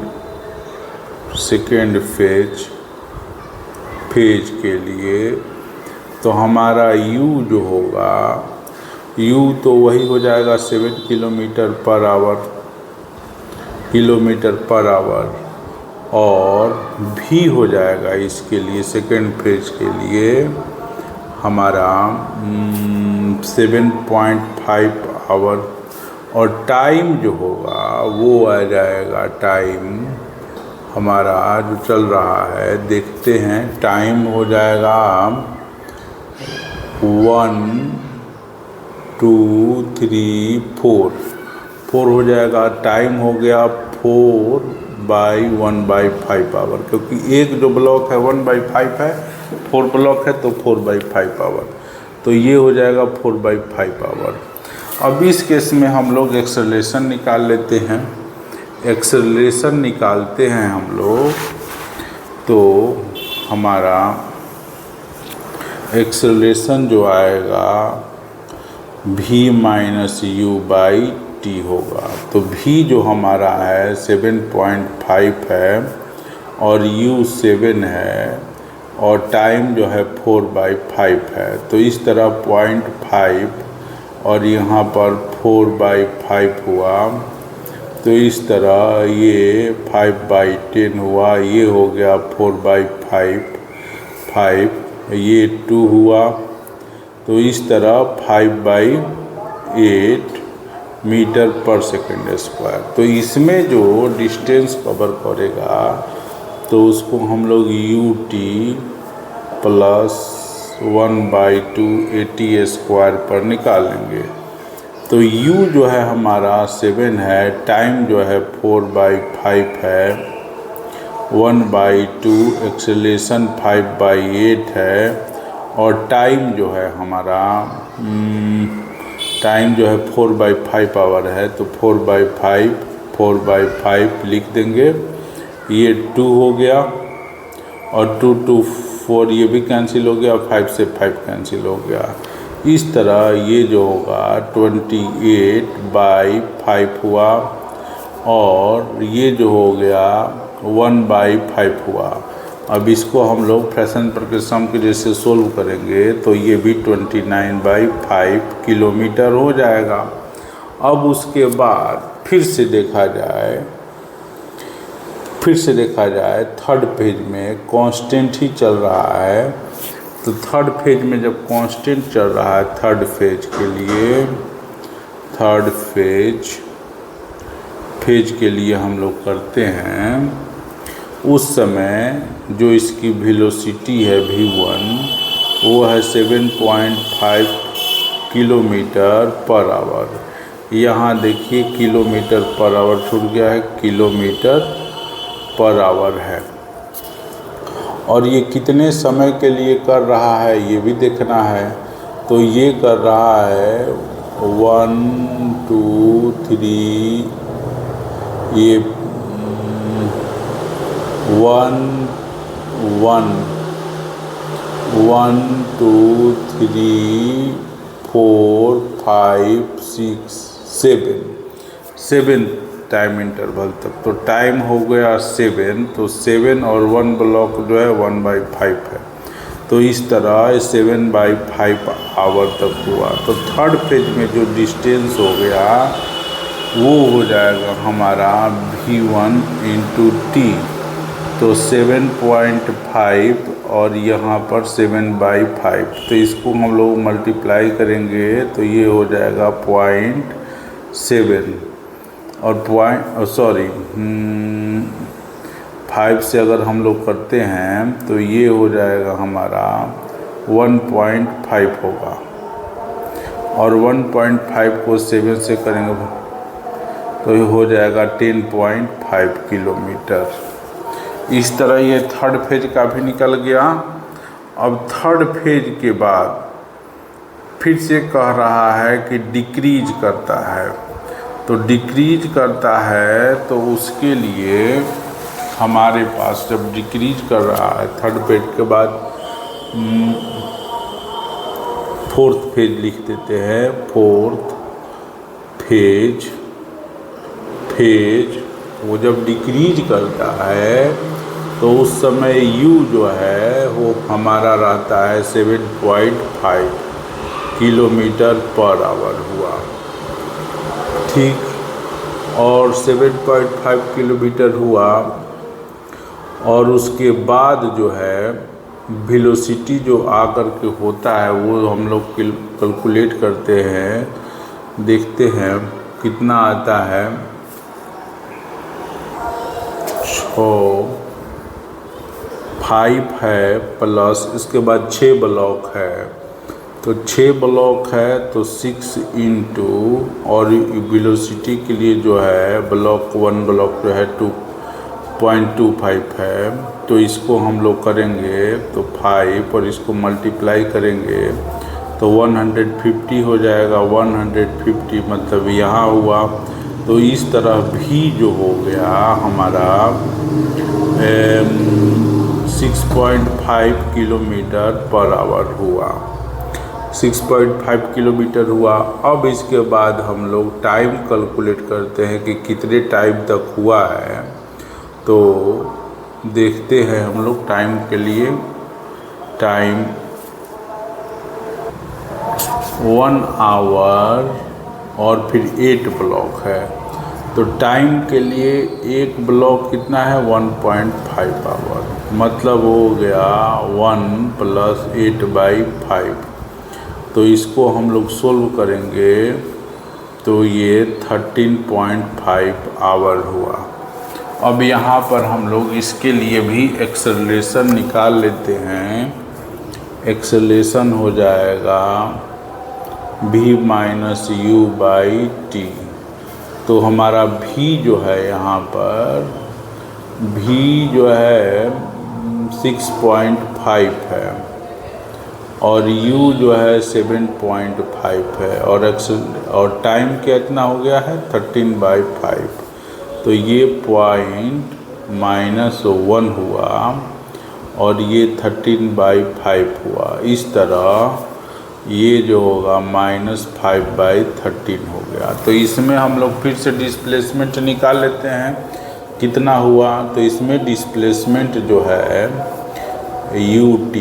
फेज के लिए तो हमारा u जो होगा, u तो वही हो जाएगा 7 किलोमीटर पर आवर और v हो जाएगा इसके लिए सेकेंड फेज के लिए हमारा 7.5 आवर और टाइम जो होगा वो आ जाएगा, टाइम हमारा जो चल रहा है देखते हैं, टाइम हो जाएगा 1 2 3 4 हो जाएगा। टाइम हो गया 4/1/5 आवर, क्योंकि एक जो ब्लॉक है 1/5 है, 4 ब्लॉक है तो 4/5 आवर, तो ये हो जाएगा 4/5 आवर। अब इस केस में हम लोग एक्सेलरेशन निकाल लेते हैं। एक्सेलरेशन निकालते हैं हम लोग तो हमारा एक्सेलरेशन जो आएगा v माइनस u/t होगा। तो v जो हमारा है 7.5 है और u 7 है और टाइम जो है 4/5 है, तो इस तरह 0.5 और यहाँ पर 4/5 हुआ, तो इस तरह ये 5/10 हुआ, ये हो गया 4/5, ये 2 हुआ, तो इस तरह 5/8 मीटर पर सेकेंड स्क्वायर। तो इसमें जो डिस्टेंस कवर करेगा तो उसको हम लोग ut प्लस 1/2 AT स्क्वायर पर निकालेंगे। तो u जो है हमारा 7 है, टाइम जो है 4/5 है, 1/2 एक्सेलरेशन 5/8 है और टाइम जो है हमारा टाइम जो है 4/5 आवर है, तो 4/5 लिख देंगे। ये 2 हो गया और 2 2 4 ये भी कैंसिल हो गया, 5 से 5 कैंसिल हो गया। इस तरह ये जो होगा 28/5 हुआ और ये जो हो गया 1/5 हुआ। अब इसको हम लोग फ्रैक्शन के सम के जैसे सोल्व करेंगे तो ये भी 29/5 किलोमीटर हो जाएगा। अब उसके बाद फिर से देखा जाए थर्ड फेज में कांस्टेंट ही चल रहा है, तो थर्ड फेज में जब कांस्टेंट चल रहा है थर्ड फेज के लिए हम लोग करते हैं, उस समय जो इसकी वेलोसिटी है v1 वो है 7.5 किलोमीटर पर आवर। यहाँ देखिए किलोमीटर पर आवर छूट गया है, किलोमीटर पर आवर है। और ये कितने समय के लिए कर रहा है ये भी देखना है, तो ये कर रहा है 1 2 3 ये 1 2 3 4 5 6 7 टाइम इंटरवल तक। तो टाइम हो गया 7, तो 7 और 1 ब्लॉक जो है 1/5 है, तो इस तरह 7/5 आवर तक हुआ। तो थर्ड फेज में जो डिस्टेंस हो गया वो हो जाएगा हमारा v1 × t, तो 7.5 और यहाँ पर 7/5, तो इसको हम लोग मल्टीप्लाई करेंगे तो ये हो जाएगा 0.7 और 5 से अगर हम लोग करते हैं तो ये हो जाएगा हमारा 1.5 होगा, और 1.5 को 7 से करेंगे तो ये हो जाएगा 10.5 किलोमीटर। इस तरह ये थर्ड फेज का भी निकल गया। अब थर्ड फेज के बाद फिर से कह रहा है कि डिक्रीज करता है, तो डिक्रीज करता है तो उसके लिए हमारे पास जब डिक्रीज कर रहा है थर्ड फेज के बाद फोर्थ फेज लिख देते हैं। फोर्थ फेज फेज वो जब डिक्रीज करता है तो उस समय u जो है वो हमारा रहता है 7.5 किलोमीटर पर आवर हुआ, ठीक। और 7.5 किलोमीटर हुआ और उसके बाद जो है वेलोसिटी जो आकर के होता है वो हम लोग कैलकुलेट करते हैं, देखते हैं कितना आता है। 5 है प्लस इसके बाद 6 ब्लॉक है, तो 6 ब्लॉक है तो 6 इंटू और वेलोसिटी के लिए जो है ब्लॉक 1 ब्लॉक जो है 2.25 है, तो इसको हम लोग करेंगे तो 5 और इसको मल्टीप्लाई करेंगे तो 150 हो जाएगा। 150 मतलब यहाँ हुआ, तो इस तरह भी जो हो गया हमारा 6.5 किलोमीटर पर आवर हुआ, 6.5 किलोमीटर हुआ। अब इसके बाद हम लोग टाइम कैलकुलेट करते हैं कि कितने टाइम तक हुआ है, तो देखते हैं हम लोग टाइम के लिए। टाइम 1 आवर और फिर 8 ब्लॉक है, तो टाइम के लिए एक ब्लॉक कितना है 1.5 आवर, मतलब हो गया 1 + 8/5। तो इसको हम लोग सोल्व करेंगे तो ये 13.5 आवर हुआ। अब यहाँ पर हम लोग इसके लिए भी एक्सेलरेशन निकाल लेते हैं। एक्सेलरेशन हो जाएगा v - u/t, तो हमारा v जो है यहाँ पर v जो है 6.5 है और u जो है 7.5 है और टाइम कितना हो गया है 13/5, तो ये पॉइंट -1 हुआ और ये 13/5 हुआ। इस तरह ये जो होगा -5/13 हो गया। तो इसमें हम लोग फिर से डिस्प्लेसमेंट निकाल लेते हैं कितना हुआ, तो इसमें डिस्प्लेसमेंट जो है ut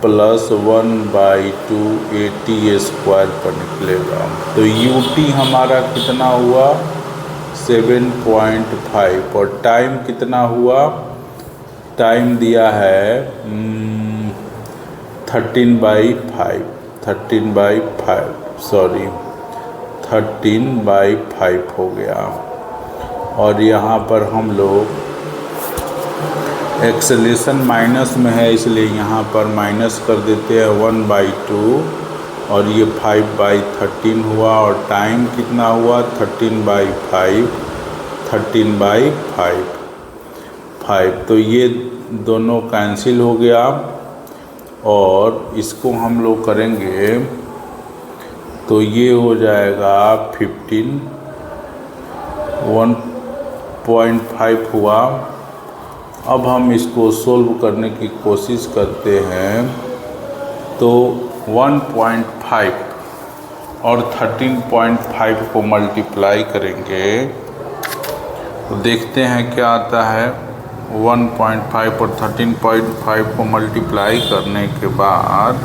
+ 1/2 at² पर निकलेगा, तो ut हमारा कितना हुआ 7.5 और टाइम कितना हुआ, टाइम दिया है 13/5 हो गया। और यहाँ पर हम लोग एक्सेलरेशन माइनस में है इसलिए यहाँ पर माइनस कर देते हैं 1/2 और ये 5/13 हुआ और टाइम कितना हुआ 13/5, तो ये दोनों कैंसिल हो गया और इसको हम लोग करेंगे तो ये हो जाएगा 15, 1.5 हुआ। अब हम इसको सोल्व करने की कोशिश करते हैं तो 1.5 और 13.5 को मल्टीप्लाई करेंगे तो देखते हैं क्या आता है। 1.5 और 13.5 को मल्टीप्लाई करने के बाद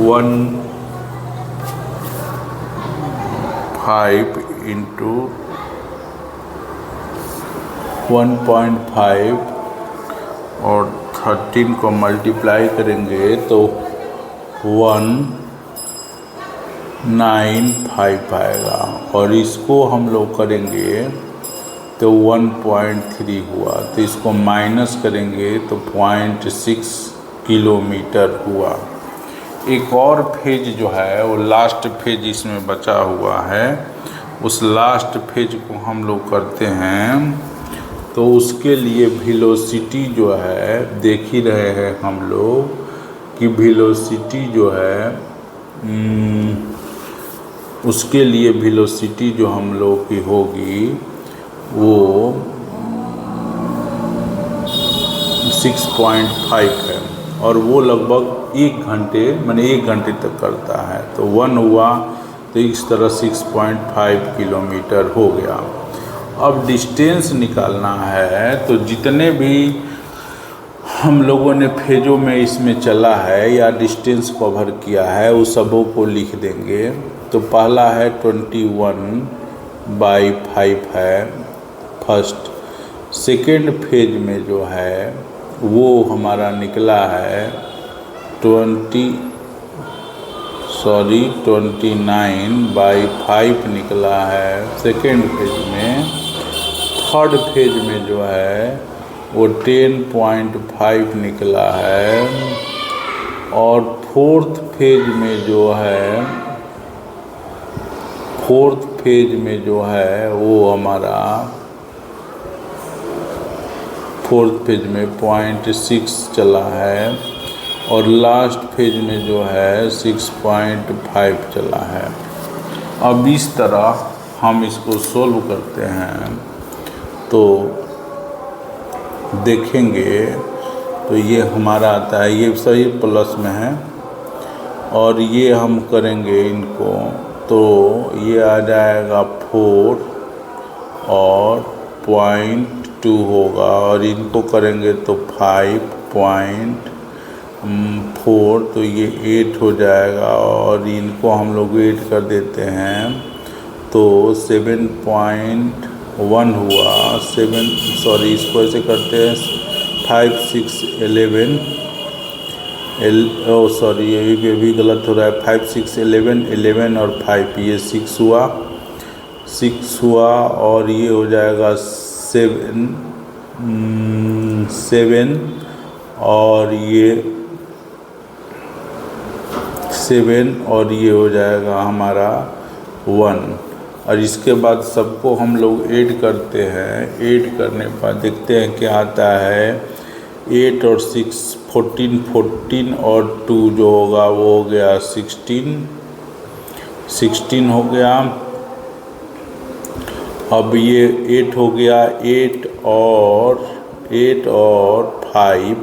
1.5 इंटू 1.5 और 13 को मल्टीप्लाई करेंगे तो 195 आएगा और इसको हम लोग करेंगे तो 1.3 हुआ, तो इसको माइनस करेंगे तो 0.6 किलोमीटर हुआ। एक और फेज जो है वो लास्ट फेज इसमें बचा हुआ है, उस लास्ट फेज को हम लोग करते हैं तो उसके लिए वेलोसिटी जो है देख ही रहे हैं हम लोग कि वेलोसिटी जो है उसके लिए वेलोसिटी जो हम लोग की होगी वो 6.5 है और वो लगभग 1 घंटे माने 1 घंटे तक करता है। तो 1 हुआ तो इस तरह 6.5 किलोमीटर हो गया। अब डिस्टेंस निकालना है, तो जितने भी हम लोगों ने फेजों में इसमें चला है या डिस्टेंस कवर किया है उस सबों को लिख देंगे। तो पहला है 21/5 है फर्स्ट। सेकेंड फेज में जो है वो हमारा निकला है 29/5 निकला है सेकेंड फेज में। थर्ड फेज में जो है वो 10.5 निकला है। और फोर्थ फेज में जो है वो हमारा फोर्थ फेज में 0.6 चला है। और लास्ट फेज में जो है 6.5 चला है। अब इस तरह हम इसको सोल्व करते हैं तो देखेंगे, तो ये हमारा आता है, ये सही प्लस में है। और ये हम करेंगे इनको, तो ये आ जाएगा 4 और 0.2 होगा। और इनको करेंगे तो 5.4, तो ये 8 हो जाएगा। और इनको हम लोग 8 कर देते हैं तो 7.1 हुआ। इसको ऐसे करते हैं 5, 6, 11 ये भी गलत हो रहा है। 5, 6, 11 और 5, ये 6 हुआ। और ये हो जाएगा 7 और ये 7 और ये हो जाएगा हमारा 1। और इसके बाद सबको हम लोग ऐड करते हैं। ऐड करने पर देखते हैं क्या आता है। 8 और 6 14 और 2 जो होगा वो हो गया 16 हो गया। अब ये 8 हो गया, 8 और 5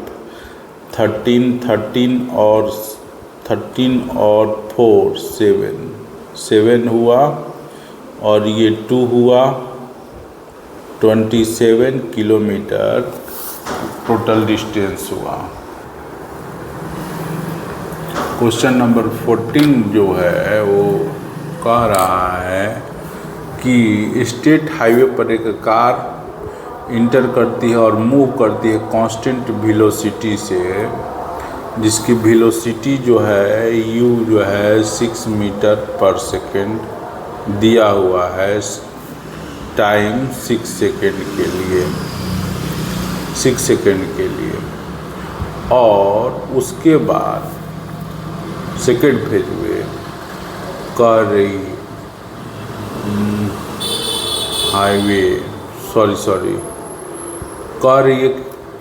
13 और 4 7 हुआ। और ये 2 हुआ। 27 किलोमीटर टोटल डिस्टेंस हुआ। क्वेश्चन नंबर 14 जो है वो कह रहा है कि स्टेट हाईवे पर एक कार इंटर करती है और मूव करती है कांस्टेंट वेलोसिटी से, जिसकी वेलोसिटी जो है u जो है 6 मीटर पर सेकेंड दिया हुआ है। टाइम 6 सेकेंड के लिए। और उसके बाद सेकेंड फेज में कर रही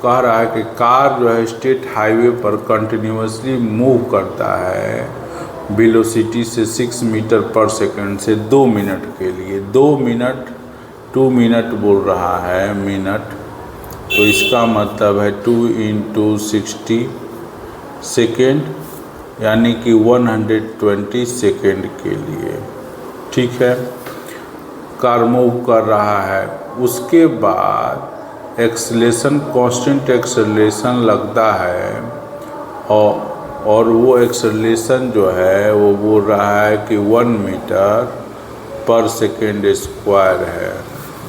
कह रहा है कि कार जो है स्टेट हाईवे पर कंटिन्यूअसली मूव करता है वेलोसिटी से 6 मीटर पर सेकंड से 2 मिनट के लिए। 2 मिनट बोल रहा है मिनट, तो इसका मतलब है 2 × 60 सेकेंड, यानी कि 120 सेकेंड के लिए। ठीक है, कार मूव कर रहा है। उसके बाद एक्सेलेरेशन, कांस्टेंट एक्सेलेरेशन लगता है। और वो एक्सेलेरेशन जो है वो बोल रहा है कि 1 मीटर पर सेकेंड स्क्वायर है।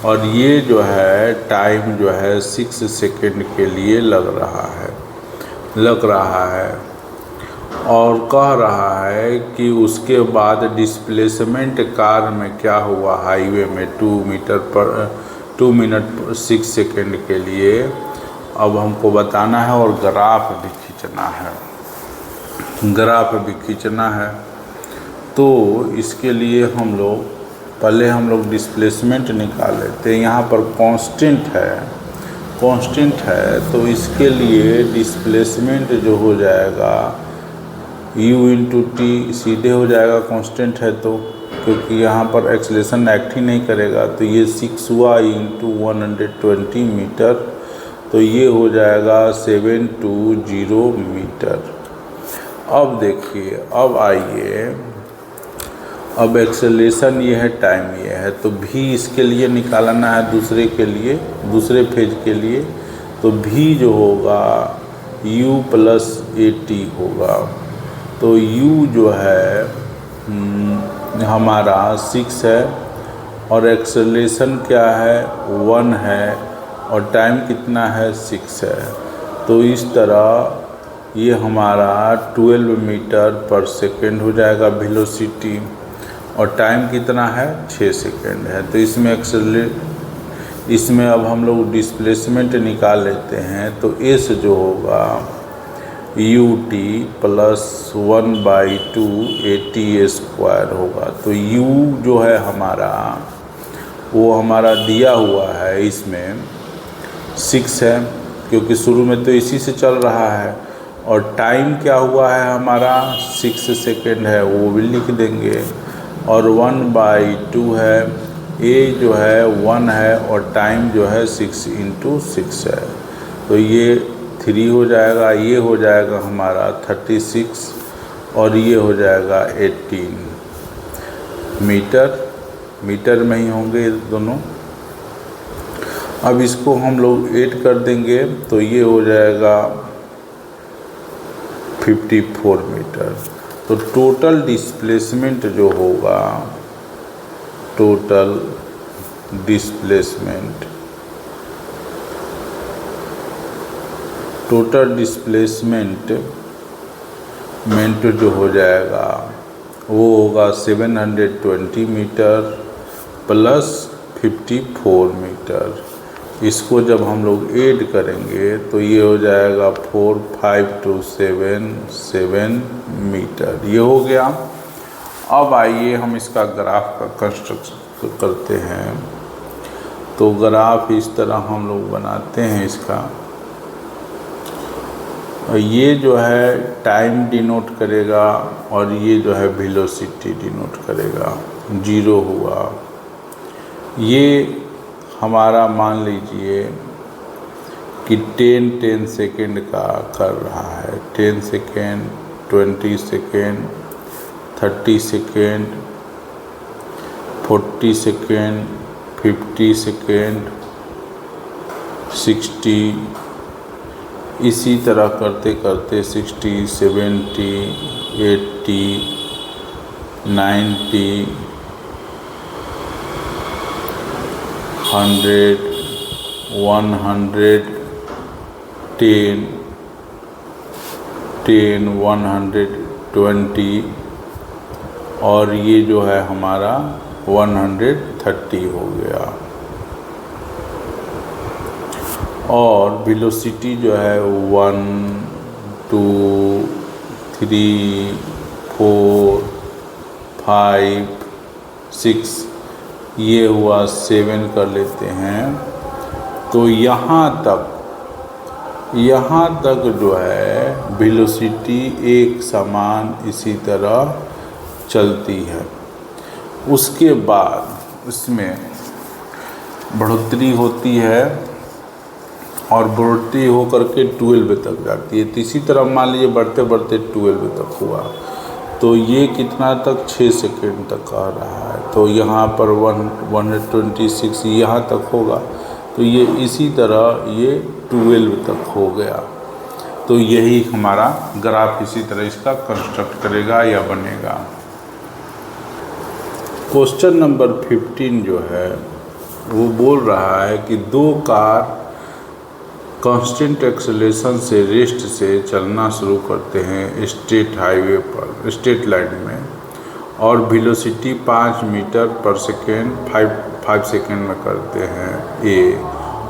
और ये जो है टाइम जो है 6 सेकेंड के लिए लग रहा है। और कह रहा है कि उसके बाद डिस्प्लेसमेंट कार में क्या हुआ हाईवे में 2 मिनट 6 सेकेंड के लिए। अब हमको बताना है और ग्राफ भी खींचना है। तो इसके लिए हम लोग डिस्प्लेसमेंट निकाल लेते हैं। यहाँ पर कांस्टेंट है, तो इसके लिए डिस्प्लेसमेंट जो हो जाएगा u × t सीधे हो जाएगा, कांस्टेंट है तो, क्योंकि यहाँ पर एक्सेलेरेशन एक्ट ही नहीं करेगा। तो ये 6 हुआ × 120 मीटर, तो ये हो जाएगा 720 मीटर। अब देखिए, अब आइए अब एक्सेलरेशन ये है, टाइम ये है, तो भी इसके लिए निकालना है दूसरे के लिए, दूसरे फेज के लिए, तो भी जो होगा u प्लस ए टी होगा। तो u जो है हमारा 6 है और एक्सेलरेशन क्या है 1 है और टाइम कितना है 6 है। तो इस तरह ये हमारा 12 मीटर पर सेकेंड हो जाएगा वेलोसिटी, और टाइम कितना है 6 सेकेंड है। तो इसमें अब हम लोग डिस्प्लेसमेंट निकाल लेते हैं। तो s जो होगा ut प्लस 1/2 AT² होगा। तो u जो है हमारा वो हमारा दिया हुआ है, इसमें 6 है क्योंकि शुरू में तो इसी से चल रहा है, और टाइम क्या हुआ है हमारा 6 सेकेंड है, वो भी लिख देंगे, और 1/2 है, a जो है 1 है और टाइम जो है 6 × 6 है। तो ये 3 हो जाएगा, ये हो जाएगा हमारा 36 और ये हो जाएगा 18 मीटर में ही होंगे दोनों। अब इसको हम लोग ऐड कर देंगे तो ये हो जाएगा 54 मीटर। तो टोटल डिस्प्लेसमेंट जो होगा, टोटल डिस्प्लेसमेंट जो हो जाएगा वो होगा 720 मीटर प्लस 54 मीटर। इसको जब हम लोग ऐड करेंगे तो ये हो जाएगा 4527 मीटर, ये हो गया। अब आइए हम इसका ग्राफ का कंस्ट्रक्शन करते हैं। तो ग्राफ इस तरह हम लोग बनाते हैं इसका। ये जो है टाइम डिनोट करेगा और ये जो है वेलोसिटी डिनोट करेगा। 0 हुआ, ये हमारा मान लीजिए कि 10 सेकेंड का कर रहा है, 10 second, 20 second, 30 second, 40 second, 50 second, 60, इसी तरह करते करते 60, 70, 80, 90, 100, 110, 120 और ये जो है हमारा 130 हो गया। और वेलोसिटी जो है 1, 2, 3, 4, 5, 6, ये हुआ 7 कर लेते हैं। तो यहाँ तक जो है वेलोसिटी एक समान इसी तरह चलती है। उसके बाद इसमें बढ़ोतरी होती है और बढ़ोतरी होकर के 12 तक जाती है। तो इसी तरह मान लीजिए बढ़ते बढ़ते 12 तक हुआ, तो ये कितना तक 6 सेकेंड तक आ रहा है। तो यहाँ पर 126 यहाँ तक होगा, तो ये इसी तरह ये 12 तक हो गया। तो यही हमारा ग्राफ इसी तरह इसका कंस्ट्रक्ट करेगा या बनेगा। क्वेश्चन नंबर 15 जो है वो बोल रहा है कि 2 कार कांस्टेंट एक्सेलरेशन से रेस्ट से चलना शुरू करते हैं स्ट्रेट हाईवे पर, स्ट्रेट लाइन में, और वेलोसिटी 5 मीटर पर सेकेंड 5 सेकेंड में करते हैं ए,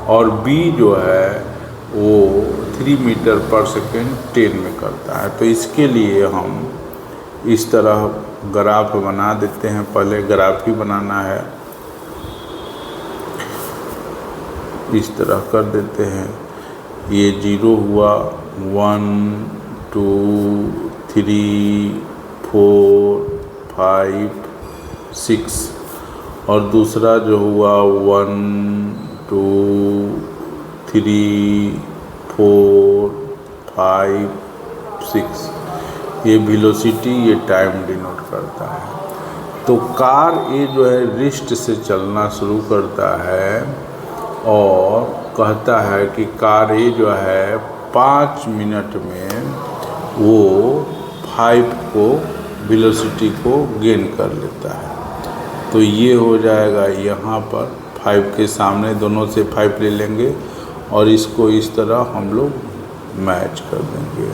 और बी जो है वो 3 मीटर पर सेकेंड 10 में करता है। तो इसके लिए हम इस तरह ग्राफ बना देते हैं। पहले ग्राफ ही बनाना है, इस तरह कर देते हैं। ये 0 हुआ, 1, 2, 3, 4, 5, 6, और दूसरा जो हुआ 1, 2, 3, 4, 5, 6, ये वेलोसिटी, ये टाइम डिनोट करता है। तो कार ए जो है रिस्ट से चलना शुरू करता है और कहता है कि कार ए जो है 5 मिनट में वो 5 को वेलोसिटी को गेन कर लेता है। तो ये हो जाएगा यहाँ पर 5 के सामने दोनों से 5 ले लेंगे और इसको इस तरह हम लोग मैच कर देंगे।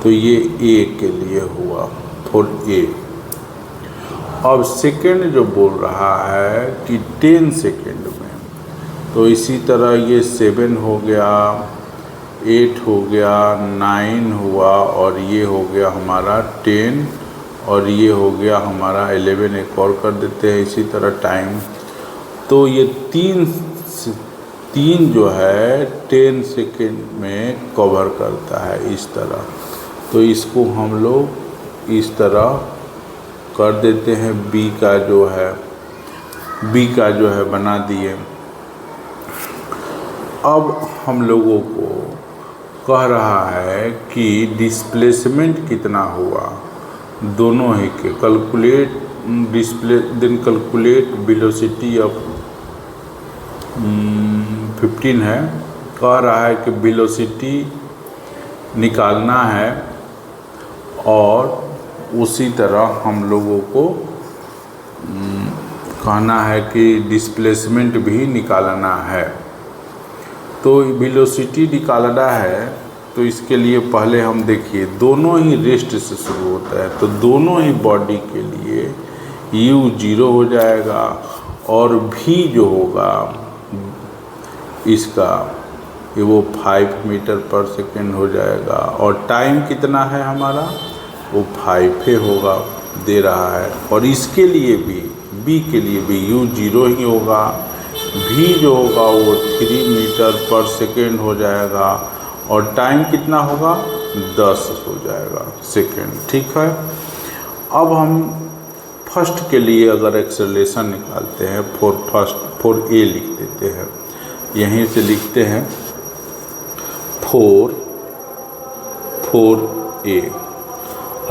तो ये ए के लिए हुआ फॉर ए। अब सेकेंड जो बोल रहा है कि 10 सेकेंड में, तो इसी तरह ये 7 हो गया, 8 हो गया, 9 हुआ और ये हो गया हमारा 10 और ये हो गया हमारा 11। एक और कर देते हैं इसी तरह टाइम। तो ये तीन जो है 10 सेकेंड में कवर करता है इस तरह। तो इसको हम लोग इस तरह कर देते हैं। बी का जो है बना दिए। अब हम लोगों को कह रहा है कि डिस्प्लेसमेंट कितना हुआ, दोनों ही के कैलकुलेट वेलोसिटी ऑफ 15 है। कह रहा है कि वेलोसिटी निकालना है और उसी तरह हम लोगों को कहना है कि डिस्प्लेसमेंट भी निकालना है। तो वेलोसिटी निकालना है तो इसके लिए पहले हम देखिए दोनों ही रेस्ट से शुरू होता है। तो दोनों ही बॉडी के लिए u 0 हो जाएगा और v जो होगा इसका ये वो 5 मीटर पर सेकेंड हो जाएगा और टाइम कितना है हमारा वो 5 ही होगा दे रहा है। और इसके लिए भी b के लिए भी u 0 ही होगा, v जो होगा वो 3 मीटर पर सेकेंड हो जाएगा और टाइम कितना होगा 10 हो जाएगा सेकेंड। ठीक है। अब हम फर्स्ट के लिए अगर एक्सेलरेशन निकालते हैं फॉर ए लिख देते हैं, यहीं से लिखते हैं 4 a।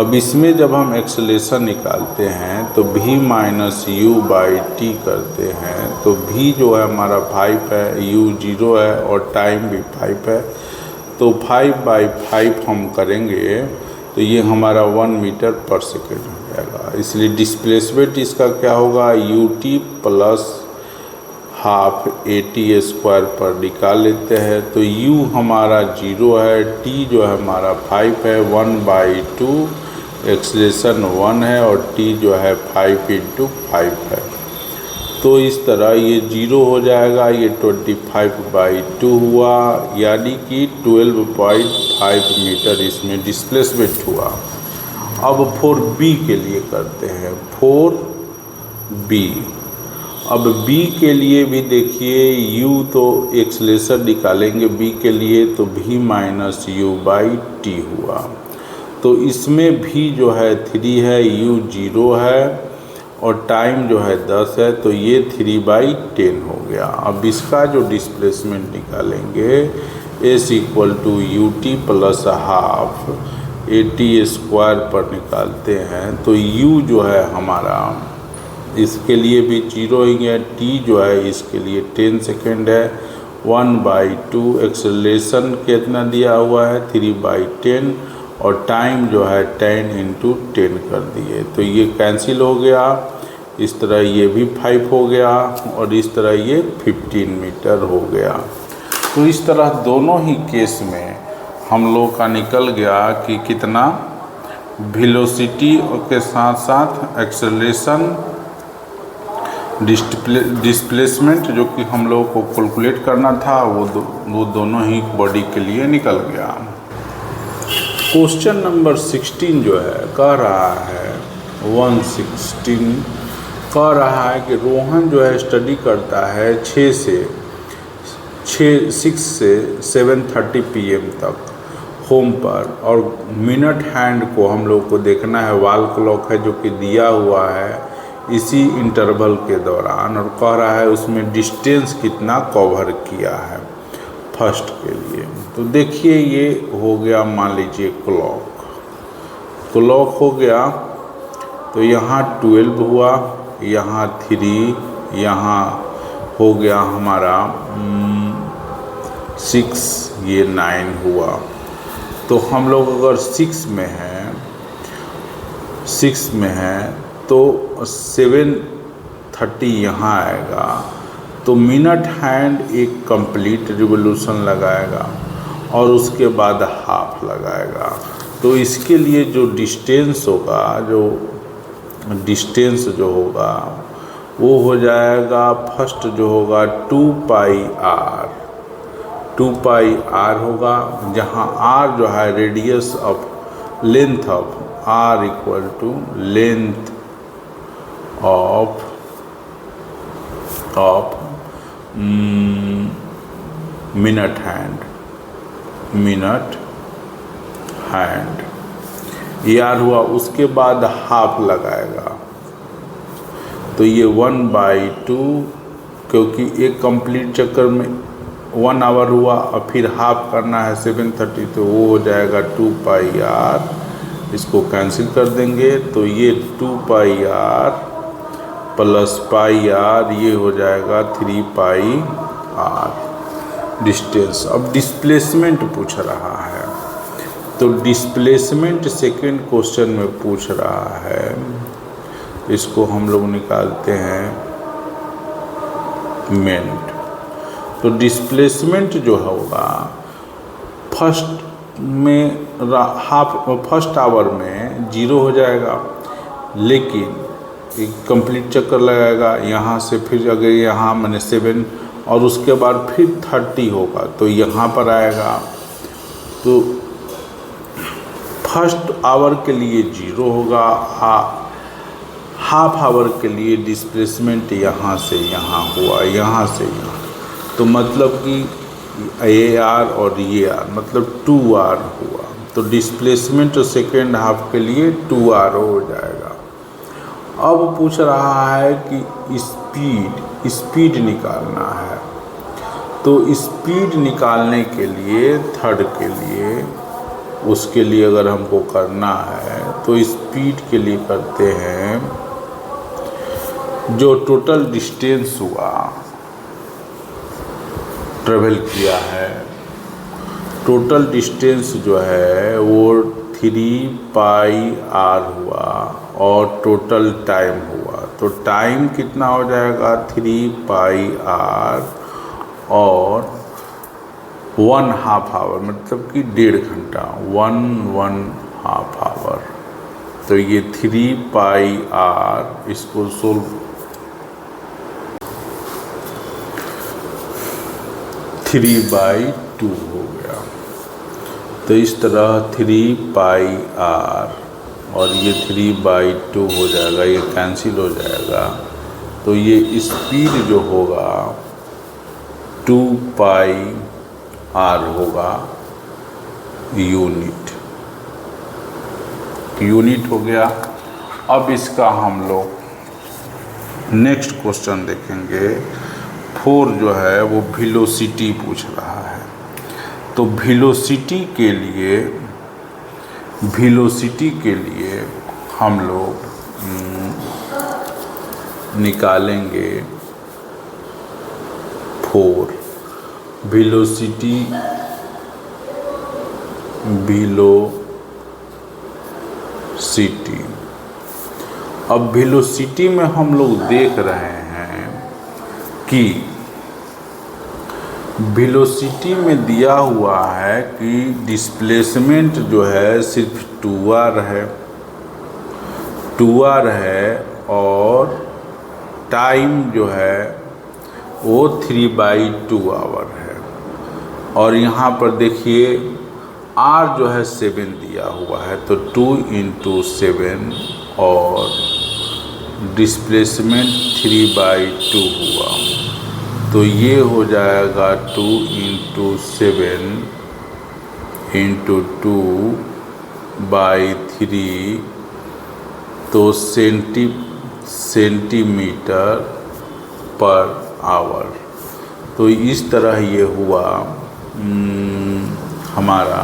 अब इसमें जब हम एक्सेलरेशन निकालते हैं तो v minus u by T करते हैं। तो v जो है हमारा 5 है, u 0 है और टाइम भी 5 है। तो 5/5 हम करेंगे तो ये हमारा 1 मीटर पर सेकेंड हो जाएगा। इसलिए डिस्प्लेसमेंट इसका क्या होगा ut प्लस हाफ AT² पर निकाल लेते हैं। तो u हमारा 0 है, t जो है हमारा 5 है, 1/2 एक्सेलरेशन 1 है और t जो है 5 × 5 है। तो इस तरह ये 0 हो जाएगा, ये 25/2 हुआ यानी कि 12.5 मीटर इसमें डिस्प्लेसमेंट हुआ। अब 4b के लिए करते हैं 4b। अब b के लिए भी देखिए u तो एक्सेलरेशन निकालेंगे b के लिए तो v minus u by T हुआ। तो इसमें v जो है 3 है, u 0 है और टाइम जो है 10 है। तो ये 3/10 हो गया। अब इसका जो डिस्प्लेसमेंट निकालेंगे s = ut plus half AT² पर निकालते हैं। तो u जो है हमारा इसके लिए भी 0 ही है, t जो है इसके लिए 10 सेकेंड है, 1/2 एक्सेलरेशन कितना दिया हुआ है 3/10 और टाइम जो है 10 × 10 कर दिए। तो ये कैंसिल हो गया। इस तरह ये भी 5 हो गया और इस तरह ये 15 मीटर हो गया। तो इस तरह दोनों ही केस में हम लोग का निकल गया कि कितना वेलोसिटी के साथ साथ एक्सेलरेशन डिस्प्लेसमेंट जो कि हम लोग को कैलकुलेट करना था वो दोनों ही बॉडी के लिए निकल गया। क्वेश्चन नंबर 16 जो है कह रहा है 116 कह रहा है कि रोहन जो है स्टडी करता है 6 से 7:30 PM तक होम पर और मिनट हैंड को हम लोग को देखना है, वॉल क्लॉक है जो कि दिया हुआ है इसी इंटरवल के दौरान और कह रहा है उसमें डिस्टेंस कितना कवर किया है फर्स्ट के लिए। तो देखिए ये हो गया मान लीजिए क्लॉक हो गया तो यहाँ 12 हुआ, यहाँ 3, यहाँ हो गया हमारा 6, ये 9 हुआ। तो हम लोग अगर 6 में है तो 7:30 यहाँ आएगा। तो मिनट हैंड एक कंप्लीट रिवॉल्यूशन लगाएगा और उसके बाद हाफ लगाएगा। तो इसके लिए जो डिस्टेंस होगा, जो होगा वो हो जाएगा, फर्स्ट जो होगा 2πr होगा, जहाँ r जो है radius of length of r equal to length of minute hand ये r हुआ। उसके बाद हाफ लगाएगा, तो ये 1/2, क्योंकि एक कंप्लीट चक्कर में 1 आवर हुआ और फिर हाफ करना है 7:30, तो वो हो जाएगा 2πr। इसको कैंसिल कर देंगे तो ये 2πr प्लस πr ये हो जाएगा 3πr डिस्टेंस। अब डिस्प्लेसमेंट पूछ रहा है, तो डिस्प्लेसमेंट सेकेंड क्वेश्चन में पूछ रहा है। इसको हम लोग निकालते हैं मिनट। तो डिस्प्लेसमेंट जो होगा फर्स्ट आवर में 0 हो जाएगा, लेकिन एक कंप्लीट चक्कर लगाएगा यहाँ से, फिर अगर यहाँ मैंने 7 और उसके बाद फिर 30 होगा तो यहाँ पर आएगा। तो फर्स्ट आवर के लिए 0 होगा, हाफ आवर के लिए डिस्प्लेसमेंट यहाँ से यहाँ हुआ, यहाँ से यहाँ, तो मतलब कि ये आर और ये आर मतलब 2r हुआ। तो डिस्प्लेसमेंट सेकेंड हाफ के लिए 2r हो जाएगा। अब पूछ रहा है कि स्पीड निकालना है। तो स्पीड निकालने के लिए थर्ड के लिए, उसके लिए अगर हमको करना है तो स्पीड के लिए करते हैं, जो टोटल डिस्टेंस हुआ ट्रेवल किया है, टोटल डिस्टेंस जो है वो 3πr हुआ और टोटल टाइम हुआ। तो टाइम कितना हो जाएगा 3πr और 1/2 आवर, मतलब कि 1.5 घंटा, 1/2 आवर। तो ये 3πr इसको सोल्व 3/2 हो गया। तो इस तरह 3πr और ये 3/2 हो जाएगा, ये कैंसिल हो जाएगा। तो ये स्पीड जो होगा 2πr होगा, यूनिट हो गया। अब इसका हम लोग नेक्स्ट क्वेश्चन देखेंगे। 4 जो है वो वेलोसिटी पूछ रहा है। तो वेलोसिटी के लिए हम लोग निकालेंगे 4 वेलोसिटी अब वेलोसिटी में हम लोग देख रहे हैं कि वेलोसिटी में दिया हुआ है कि डिस्प्लेसमेंट जो है सिर्फ 2r है और टाइम जो है वो 3/2 आवर है। और यहाँ पर देखिए r जो है 7 दिया हुआ है, तो 2 × 7 और डिस्प्लेसमेंट 3/2 हुआ। तो ये हो जाएगा 2 × 7 × 2/3, तो सेंटीमीटर पर आवर। तो इस तरह ये हुआ हमारा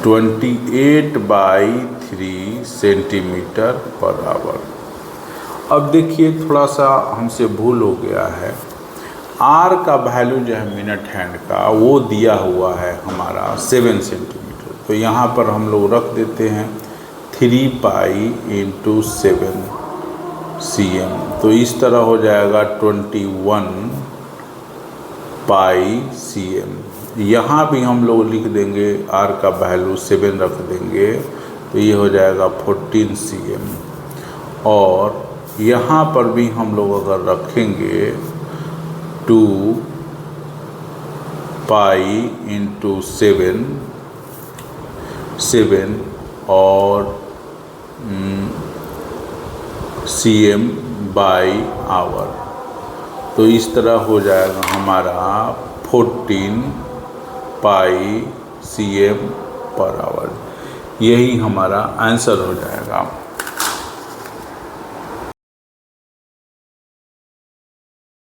28/3 3 सेंटीमीटर पर आवर। अब देखिए थोड़ा सा हमसे भूल हो गया है, आर का वैल्यू जो है मिनट हैंड का वो दिया हुआ है हमारा 7 सेंटीमीटर। तो यहाँ पर हम लोग रख देते हैं 3 पाई इंटू 7 cm। तो इस तरह हो जाएगा 21 पाई cm। यहाँ भी हम लोग लिख देंगे आर का वैल्यू 7 रख देंगे, तो ये हो जाएगा 14 cm। और यहाँ पर भी हम लोग अगर रखेंगे 2 पाई इंटू 7 और cm बाई आवर। तो इस तरह हो जाएगा हमारा 14 पाई cm पर आवर। यही हमारा आंसर हो जाएगा।